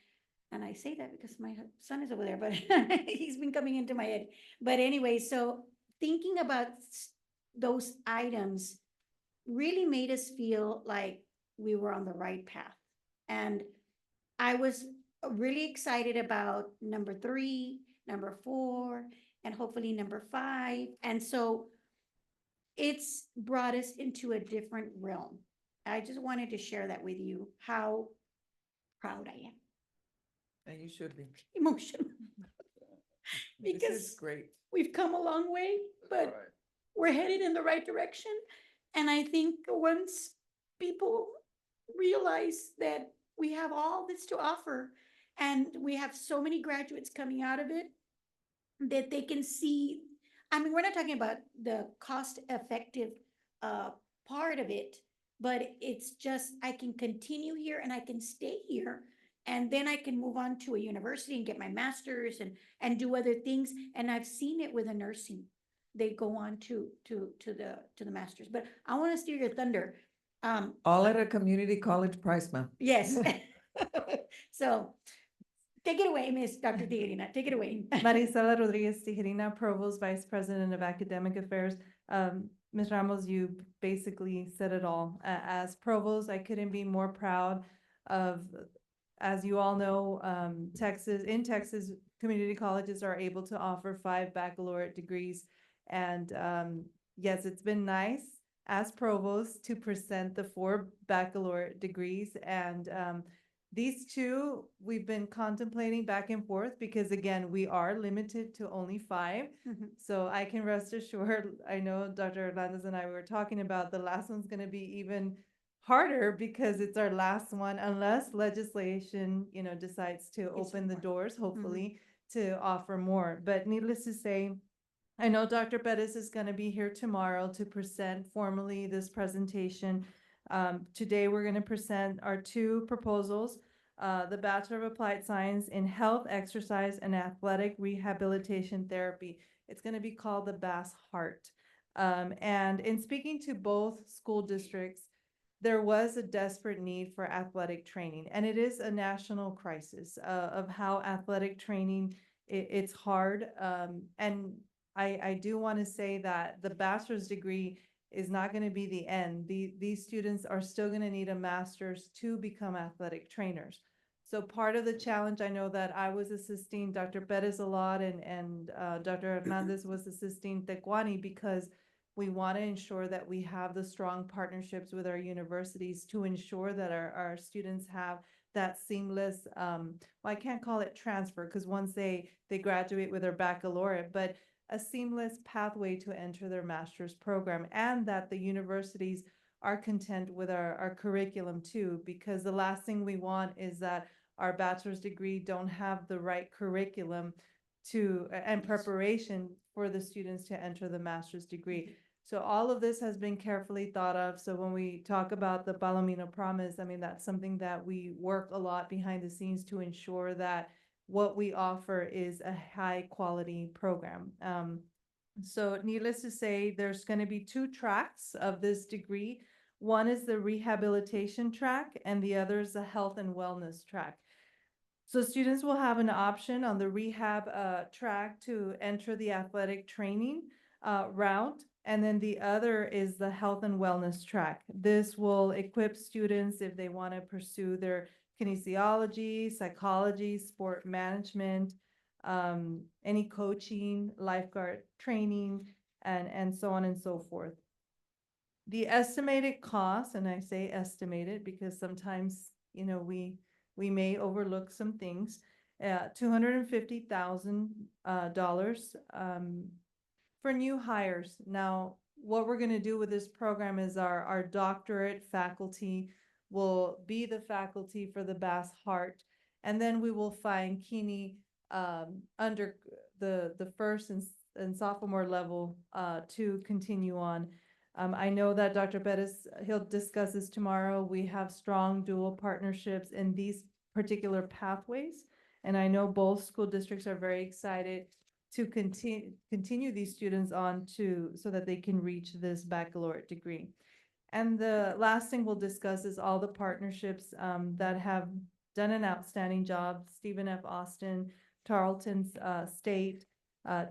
And I say that because my son is over there, but he's been coming into my head. But anyway, so thinking about those items really made us feel like we were on the right path. And I was really excited about number 3, number 4, and hopefully number 5. And so it's brought us into a different realm. I just wanted to share that with you, how proud I am. And you should be. Emotional. This is Because great. we've come a long way, but Right. we're headed in the right direction. And I think once people realize that we have all this to offer and we have so many graduates coming out of it, that they can see, we're not talking about the cost effective part of it, but it's just, I can continue here and I can stay here. And then I can move on to a university and get my master's and do other things. And I've seen it with the nursing. They go on to the masters. But I want to steal your thunder. All at a community college price, ma'am. Yes. So take it away, Miss Dr. Tejerina. Take it away. Marisela Rodriguez Tijerina, Provost Vice President of Academic Affairs. Ms. Ramos, you basically said it all. As Provost, I couldn't be more proud of, as you all know, Texas, community colleges are able to offer 5 baccalaureate degrees. And yes, it's been nice as Provost to present the 4 baccalaureate degrees, and These two, we've been contemplating back and forth because again, we are limited to only 5. Mhm. So I can rest assured, I know Dr. Hernandez and I were talking about the last one's gonna be even harder because it's our last one unless legislation, decides to Yes, open the more. doors, hopefully, to offer more. But needless to say, I know Dr. Bettis is gonna be here tomorrow to present formally this presentation. Today, we're gonna present our 2 proposals, the Bachelor of Applied Science in Health, Exercise, and Athletic Rehabilitation Therapy. It's gonna be called the Bass Heart. And in speaking to both school districts, there was a desperate need for athletic training, and it is a national crisis of how athletic training, it's hard. And I do want to say that the bachelor's degree is not going to be the end. These students are still going to need a master's to become athletic trainers. So part of the challenge, I know that I was assisting Dr. Perez a lot and Dr. Hernandez was assisting Tecuani because we want to ensure that we have the strong partnerships with our universities to ensure that our students have that seamless, well, I can't call it transfer because once they graduate with their baccalaureate, but a seamless pathway to enter their master's program, and that the universities are content with our curriculum too, because the last thing we want is that our bachelor's degree don't have the right curriculum to and preparation for the students to enter the master's degree. So all of this has been carefully thought of. So when we talk about the Palomino Promise, I mean, that's something that we work a lot behind the scenes to ensure that what we offer is a high quality program. So needless to say, there's going to be 2 tracks of this degree. One is the rehabilitation track and the other is the health and wellness track. So students will have an option on the rehab track to enter the athletic training route. And then the other is the health and wellness track. This will equip students if they want to pursue their kinesiology, psychology, sport management, any coaching, lifeguard training, and so on and so forth. The estimated cost, and I say estimated because sometimes, we may overlook some things, $250,000 for new hires. Now, what we're going to do with this program is our doctorate faculty will be the faculty for the Bass Heart, and then we will find Keeney under the first and sophomore level to continue on. I know that Dr. Bettis, he'll discuss this tomorrow. We have strong dual partnerships in these particular pathways, and I know both school districts are very excited to continue these students on so that they can reach this baccalaureate degree. And the last thing we'll discuss is all the partnerships that have done an outstanding job. Stephen F. Austin, Tarleton's State,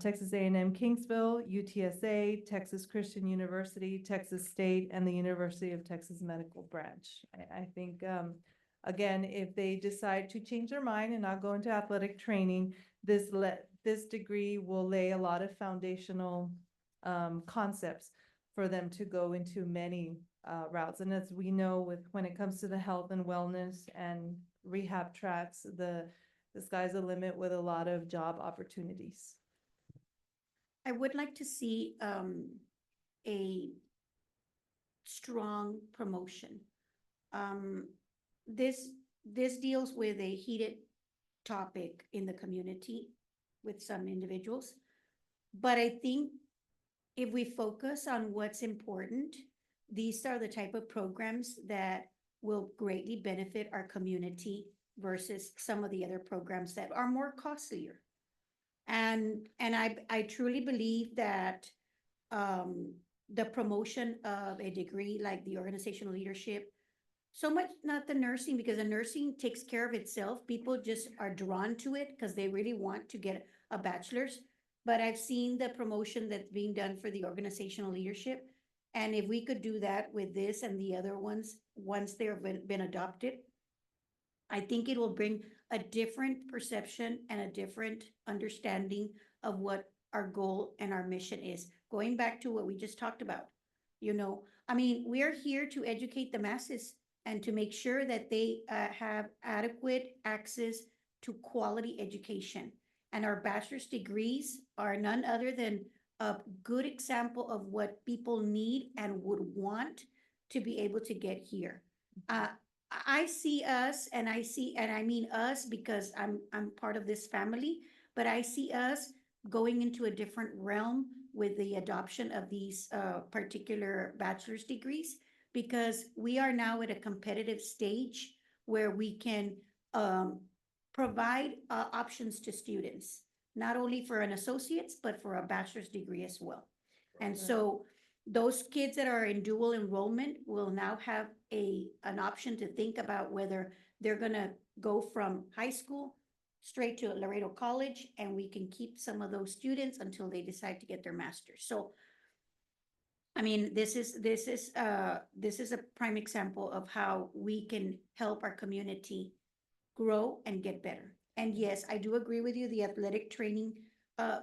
Texas A&M Kingsville, UTSA, Texas Christian University, Texas State, and the University of Texas Medical Branch. I think, again, if they decide to change their mind and not go into athletic training, this degree will lay a lot of foundational concepts for them to go into many routes. And as we know, when it comes to the health and wellness and rehab tracks, the sky's the limit with a lot of job opportunities. I would like to see a strong promotion. This deals with a heated topic in the community with some individuals. But I think if we focus on what's important, these are the type of programs that will greatly benefit our community versus some of the other programs that are more costlier. And I truly believe that the promotion of a degree like the organizational leadership, so much not the nursing, because the nursing takes care of itself. People just are drawn to it because they really want to get a bachelor's. But I've seen the promotion that's being done for the organizational leadership. And if we could do that with this and the other ones, once they've been adopted, I think it will bring a different perception and a different understanding of what our goal and our mission is. Going back to what we just talked about, I mean, we are here to educate the masses. and to make sure that they have adequate access to quality education. And our bachelor's degrees are none other than a good example of what people need and would want to be able to get here. I see us, and I mean us because I'm part of this family, but I see us going into a different realm with the adoption of these particular bachelor's degrees, because we are now at a competitive stage where we can provide options to students, not only for an associate's, but for a bachelor's degree as well. And so those kids that are in dual enrollment will now have an option to think about whether they're gonna go from high school straight to Laredo College, and we can keep some of those students until they decide to get their master's. So, I mean, this is a prime example of how we can help our community grow and get better. And yes, I do agree with you, the athletic training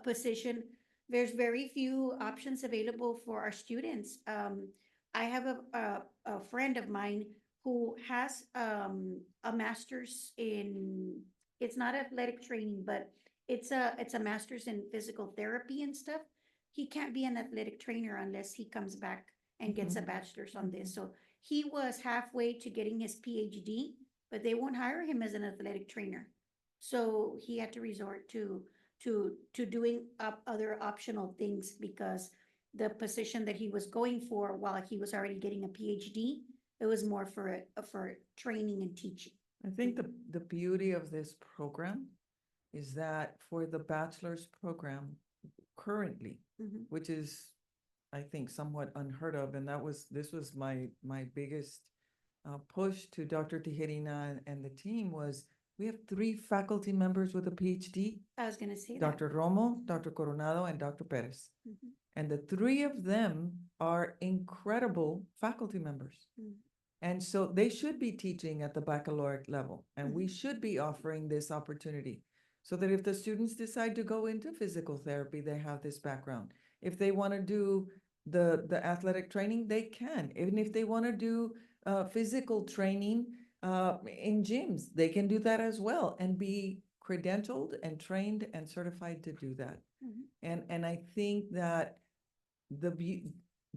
position, there's very few options available for our students. I have a friend of mine who has a master's in, it's not athletic training, but it's a master's in physical therapy and stuff. He can't be an athletic trainer unless he comes back and gets a bachelor's on this. So he was halfway to getting his PhD, but they won't hire him as an athletic trainer. So he had to resort to doing other optional things because the position that he was going for while he was already getting a PhD, it was more for training and teaching. I think the beauty of this program is that for the bachelor's program currently, Mhm. which is, I think, somewhat unheard of, and this was my biggest push to Dr. Tijerina and the team was, we have 3 faculty members with a PhD, I was gonna say that. Dr. Romo, Dr. Coronado, and Dr. Perez. Mhm. And the 3 of them are incredible faculty members. Mhm. And so they should be teaching at the baccalaureate level, and we should be offering this opportunity so that if the students decide to go into physical therapy, they have this background. If they want to do the athletic training, they can. Even if they want to do physical training in gyms, they can do that as well and be credentialed and trained and certified to do that. Mhm. And I think that the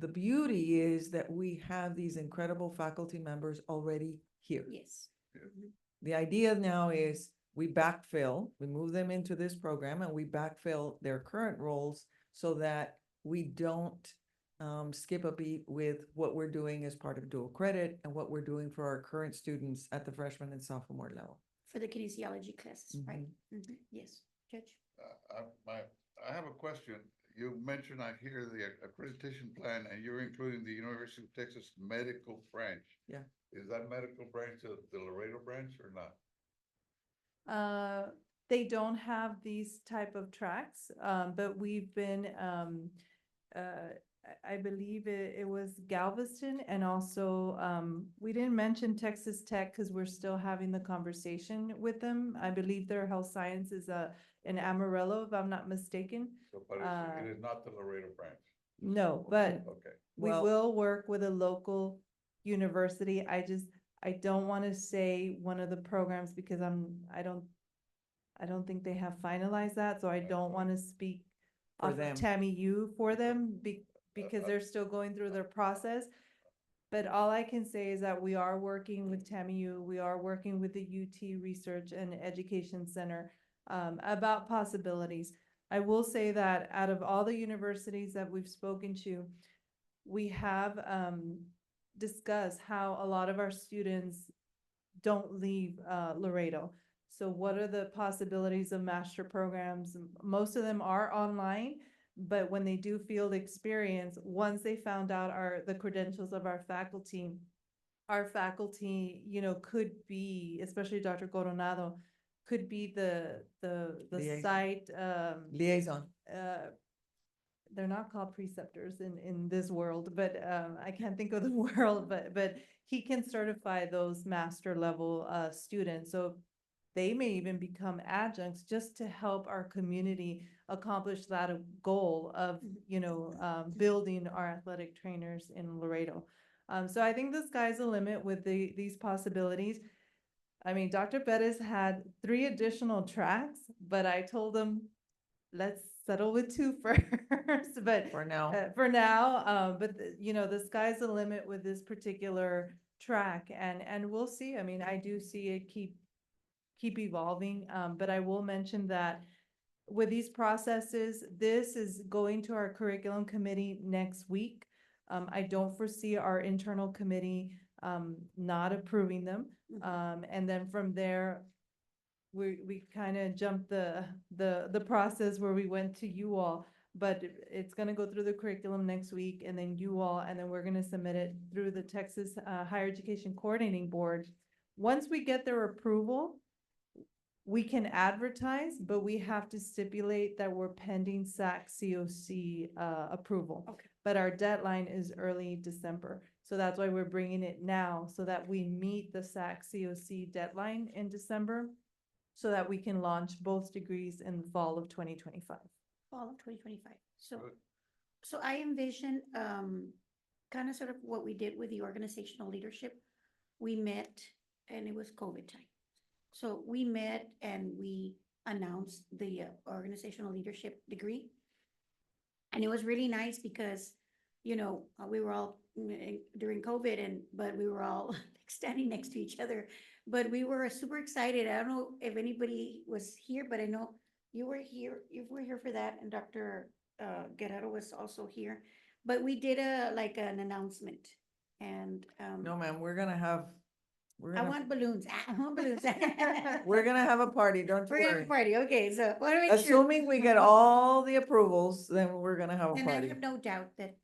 beauty is that we have these incredible faculty members already here. Yes. Mhm. The idea now is we backfill, we move them into this program and we backfill their current roles so that we don't skip a beat with what we're doing as part of dual credit and what we're doing for our current students at the freshman and sophomore level. For the kinesiology classes, right? Mhm. Yes, Judge. I have a question. You mentioned, I hear the accreditation plan, and you're including the University of Texas Medical Branch. Yeah. Is that medical branch the Laredo branch or not? They don't have these type of tracks, but we've been, I believe it was Galveston, and also, we didn't mention Texas Tech because we're still having the conversation with them. I believe their health science is in Amarillo, if I'm not mistaken. So, but it is not the Laredo branch. No, but Okay. we Well- will work with a local university. I don't want to say one of the programs because I don't think they have finalized that, so I don't want to speak For off them. of Tammy U for them because they're still going through their process. But all I can say is that we are working with Tammy U, we are working with the UT Research and Education Center about possibilities. I will say that out of all the universities that we've spoken to, we have discussed how a lot of our students don't leave Laredo. So what are the possibilities of master programs? Most of them are online, but when they do field experience, once they found out the credentials of our faculty, could be, especially Dr. Coronado, could be the Liaison. site, Liaison. they're not called preceptors in this world, but I can't think of the world, but he can certify those master level students. So they may even become adjuncts just to help our community accomplish that goal of, building our athletic trainers in Laredo. So I think the sky's the limit with these possibilities. I mean, Dr. Bettis had 3 additional tracks, but I told him, let's settle with 2 first, but For now. for now, but you know, the sky's the limit with this particular track, and we'll see. I mean, I do see it keep evolving, but I will mention that with these processes, this is going to our curriculum committee next week. I don't foresee our internal committee not approving them. And then from there, we kind of jumped the process where we went to you all, but it's gonna go through the curriculum next week, and then you all, and then we're gonna submit it through the Texas Higher Education Coordinating Board. Once we get their approval, we can advertise, but we have to stipulate that we're pending SAC COC approval. Okay. But our deadline is early December. So that's why we're bringing it now, so that we meet the SAC COC deadline in December, so that we can launch both degrees in the fall of 2025. Fall of 2025. So, Good. so I envision, kind of sort of what we did with the organizational leadership. We met and it was COVID time. So we met and we announced the organizational leadership degree. And it was really nice because, you know, we were all during COVID but we were all like standing next to each other. But we were super excited. I don't know if anybody was here, but I know you were here for that, and Dr. Guerrero was also here. But we did an announcement, and No, ma'am, we're gonna have, I want balloons. I want balloons. we're gonna have a party, don't you We're gonna have worry. a party, okay, so wanna make sure. Assuming we get all the approvals, then we're gonna have a And I party. have no doubt that,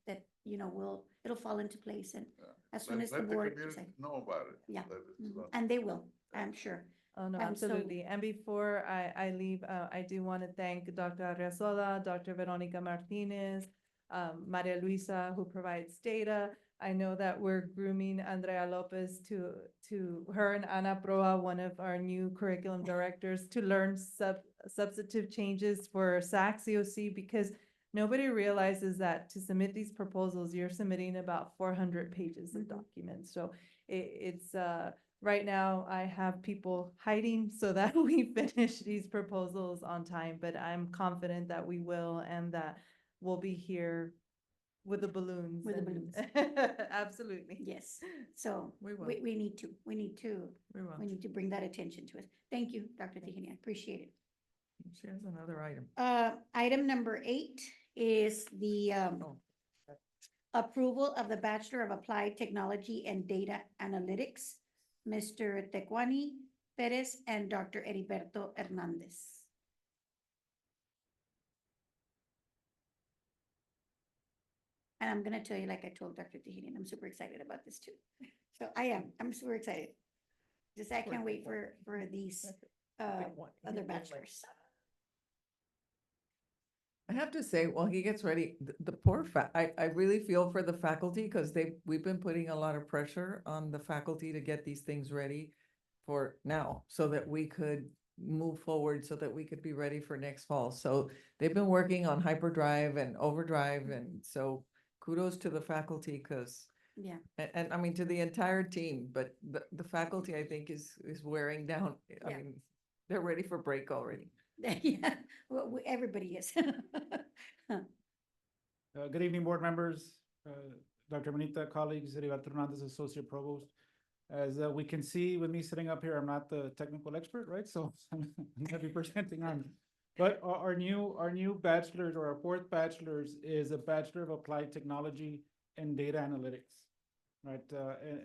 you know, it'll fall into place, and as soon Let- as the let board community decides. know about it. Yeah. That it's, Mhm. And they will, I'm sure. Oh, no, And so- absolutely. And before I leave, I do want to thank Dr. Arresola, Dr. Veronica Martinez, Maria Luisa, who provides data. I know that we're grooming Andrea Lopez to her and Ana Proa, one of our new curriculum directors, to learn substantive changes for SAC COC, because nobody realizes that to submit these proposals, you're submitting about 400 pages of Mhm. documents. So it's right now, I have people hiding so that we finish these proposals on time, but I'm confident that we will, and that we'll be here with the balloons. With the and- balloons. Absolutely. Yes, so We will. we need to We we need to bring that attention to us. Thank you, Dr. Tejeda, I appreciate it. She has another item. Item number 8 is the Oh. approval of the Bachelor of Applied Technology and Data Analytics, Mr. Tecuani Perez and Dr. Heriberto Hernandez. And I'm gonna tell you, like I told Dr. Tejeda, I'm super excited about this too. So I'm super excited. Just I can't wait for these other bachelors. I have to say, while he gets ready, the poor I really feel for the faculty, because we've been putting a lot of pressure on the faculty to get these things ready for now, so that we could move forward, so that we could be ready for next fall. So they've been working on hyperdrive and overdrive, and so kudos to the faculty, because Yeah. and I mean, to the entire team, but the faculty, I think, is wearing down. I Yeah. mean, they're ready for break already. Yeah, well, everybody is. Good evening, board members, Dr. Manita, colleagues, Heriberto Hernandez, Associate Provost. As we can see with me sitting up here, I'm not the technical expert, right? So I'm gonna be presenting on. But our new bachelor's, or our 4th bachelor's, is a Bachelor of Applied Technology and Data Analytics. Right,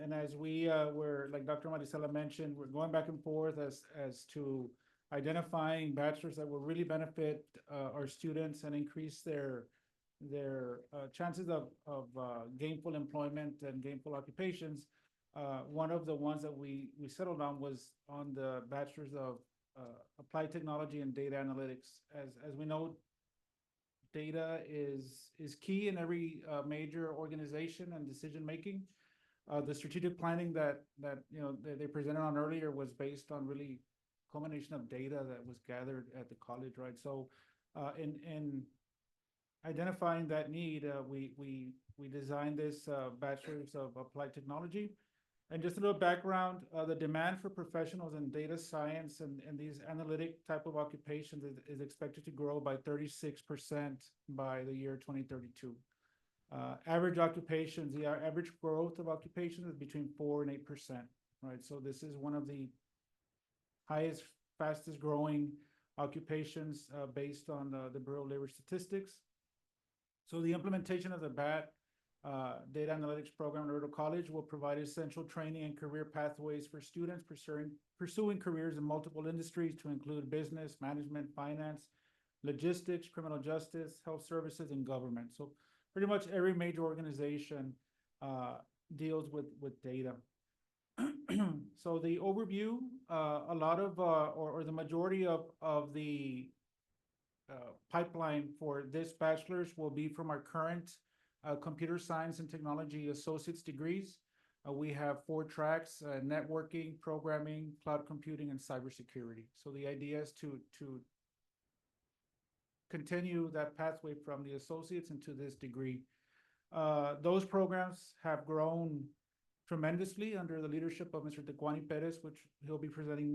and as we were, like Dr. Maricela mentioned, we're going back and forth as to identifying bachelors that will really benefit our students and increase their chances of gainful employment and gainful occupations. One of the ones that we settled on was on the Bachelor's of Applied Technology and Data Analytics. As we know, data is key in every major organization and decision making. The strategic planning that you know they presented on earlier was based on really combination of data that was gathered at the college, right? So in identifying that need, we We designed this Bachelor's of Applied Technology. And just a little background, the demand for professionals in data science and these analytic type of occupations is expected to grow by 36% by the year 2032. Average occupations, the average growth of occupations is between 4 and 8%, right? So this is one of the highest, fastest growing occupations based on the Bureau of Labor Statistics. So the implementation of the BAT data analytics program at Laredo College will provide essential training and career pathways for students pursuing careers in multiple industries to include business, management, finance, logistics, criminal justice, health services, and government. So pretty much every major organization deals with data. So the overview, a lot of, or the majority of the pipeline for this bachelor's will be from our current computer science and technology associate's degrees. We have 4 tracks, networking, programming, cloud computing, and cybersecurity. So the idea is to continue that pathway from the associates into this degree. Those programs have grown tremendously under the leadership of Mr. Tecuani Perez, which he'll be presenting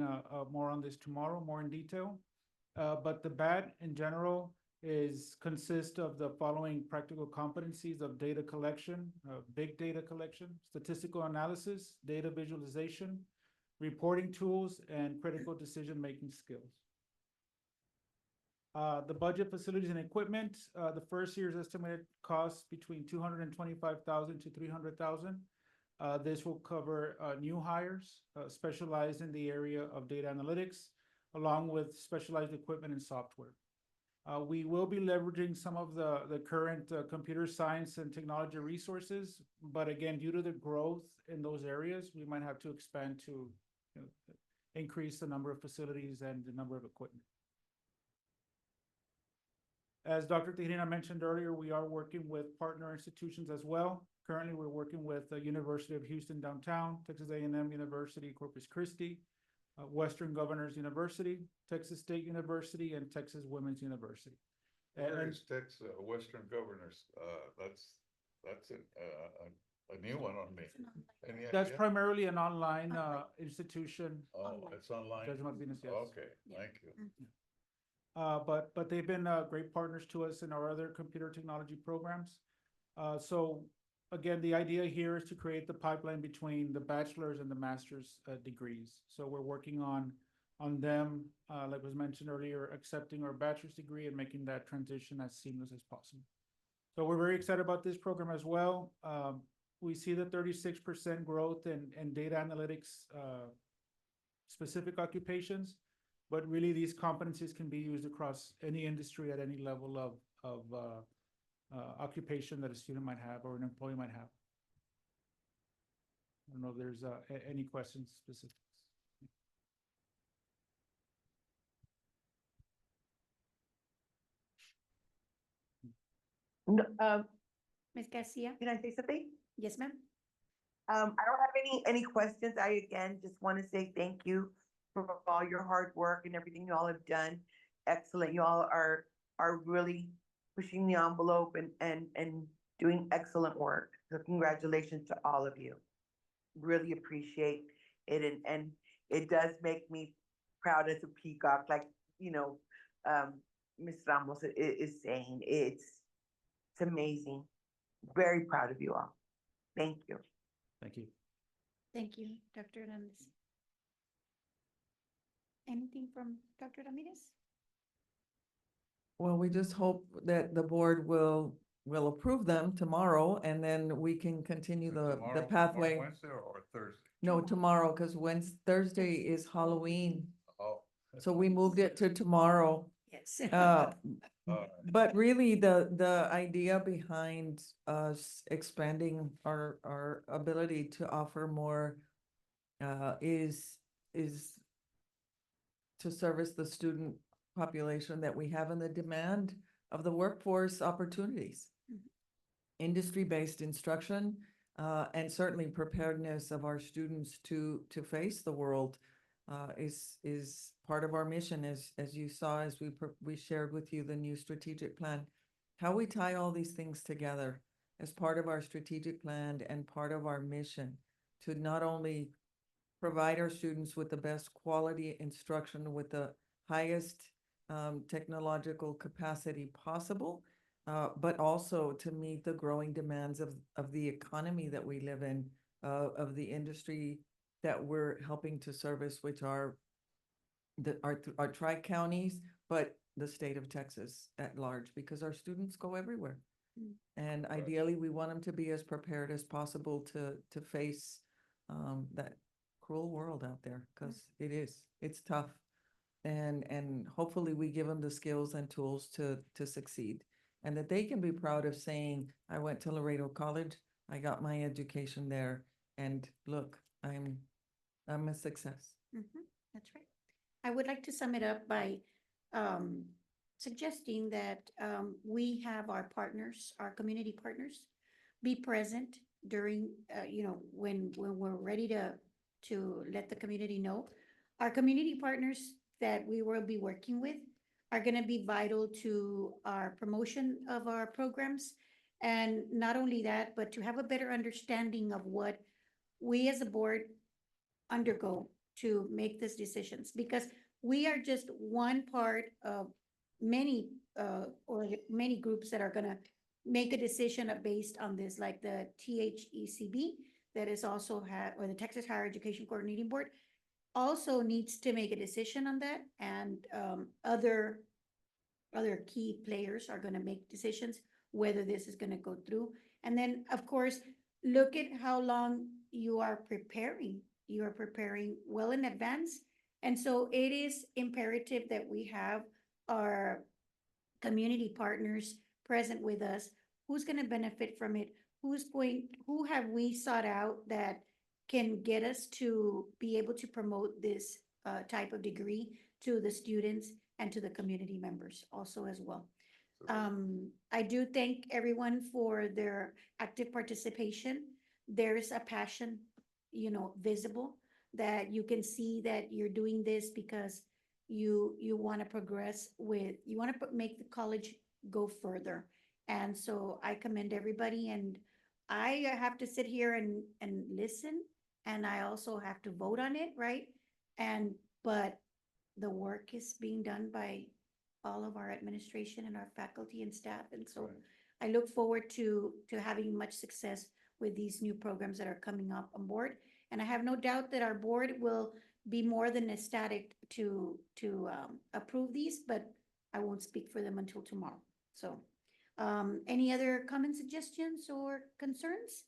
more on this tomorrow, more in detail. But the BAT in general consists of the following practical competencies of data collection, big data collection, statistical analysis, data visualization, reporting tools, and critical decision-making skills. The budget, facilities, and equipment, the first year's estimated cost between $225,000 to $300,000. This will cover new hires specialized in the area of data analytics, along with specialized equipment and software. We will be leveraging some of the current computer science and technology resources, but again, due to the growth in those areas, we might have to expand to increase the number of facilities and the number of equipment. As Dr. Tijerina mentioned earlier, we are working with partner institutions as well. Currently, we're working with the University of Houston downtown, Texas A&M University, Corpus Christi, Western Governors University, Texas State University, and Texas Women's University. Where is Texas Western Governors? That's a new one on me. Any That's idea? primarily an online institution. Oh, it's online? Judge Martinez, yes. Okay, thank you. But they've been great partners to us in our other computer technology programs. So again, the idea here is to create the pipeline between the bachelor's and the master's degrees. So we're working on them, like was mentioned earlier, accepting our bachelor's degree and making that transition as seamless as possible. So we're very excited about this program as well. We see the 36% growth in data analytics specific occupations, but really these competencies can be used across any industry at any level of occupation that a student might have or an employee might have. I don't know if there's any questions specific. No, Ms. Garcia? can I say something? Yes, ma'am. I don't have any questions. I again just want to say thank you for all your hard work and everything you all have done. Excellent. You all are really pushing the envelope and doing excellent work. So congratulations to all of you. Really appreciate it, and it does make me proud as a peacock, like Ms. Ramos is saying. It's amazing. Very proud of you all. Thank you. Thank you. Thank you, Dr. Hernandez. Anything from Dr. Ramirez? Well, we just hope that the board will approve them tomorrow, and then we can continue the Tomorrow, pathway. Wednesday or Thursday? No, tomorrow, because Thursday is Halloween, Oh. so we moved it to tomorrow. Yes. But really, the idea behind us expanding our ability to offer more is to service the student population that we have and the demand of the workforce opportunities. Industry-based instruction, and certainly preparedness of our students to face the world is part of our mission, as you saw, as we shared with you the new strategic plan, how we tie all these things together as part of our strategic plan and part of our mission to not only provide our students with the best quality instruction with the highest technological capacity possible, but also to meet the growing demands of the economy that we live in, of the industry that we're helping to service, which are our tri-counties, but the state of Texas at large, because our students go everywhere. Mm. And ideally, we want them to be as prepared as possible to face that cruel world out there, because it's tough. And hopefully we give them the skills and tools to succeed. And that they can be proud of saying, I went to Laredo College, I got my education there, and look, I'm a success. That's right. I would like to sum it up by suggesting that we have our partners, our community partners, be present during, when we're ready to let the community know. Our community partners that we will be working with are going to be vital to our promotion of our programs. And not only that, but to have a better understanding of what we as a board undergo to make these decisions, because we are just one part of many or many groups that are gonna make a decision based on this, like the THECB that is also or the Texas Higher Education Coordinating Board also needs to make a decision on that, and other key players are gonna make decisions whether this is gonna go through. And then, of course, look at how long you are preparing. You are preparing well in advance. And so it is imperative that we have our community partners present with us. Who's going to benefit from it? Who have we sought out that can get us to be able to promote this type of degree to the students and to the community members also as well. I do thank everyone for their active participation. There is a passion, visible, that you can see that you're doing this because you want to progress you want to make the college go further. And so I commend everybody, and I have to sit here and listen, and I also have to vote on it, right? But the work is being done by all of our administration and our faculty and staff. And so Right. I look forward to having much success with these new programs that are coming up on board. And I have no doubt that our board will be more than ecstatic to approve these, but I won't speak for them until tomorrow. So, any other comments, suggestions, or concerns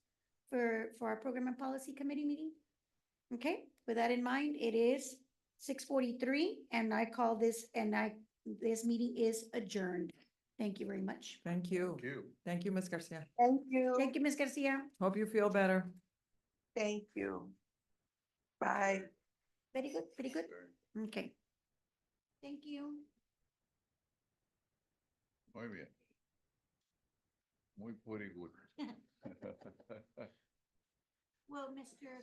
for our Program and Policy Committee meeting? Okay, with that in mind, it is 6:43, and I call this, this meeting is adjourned. Thank you very much. Thank you. Thank you. Thank you, Ms. Garcia. Thank you. Thank you, Ms. Garcia. Hope you feel better. Thank you. Bye. Very good, very good. Okay. Thank you. Muy bien. Muy good. Well, Mr.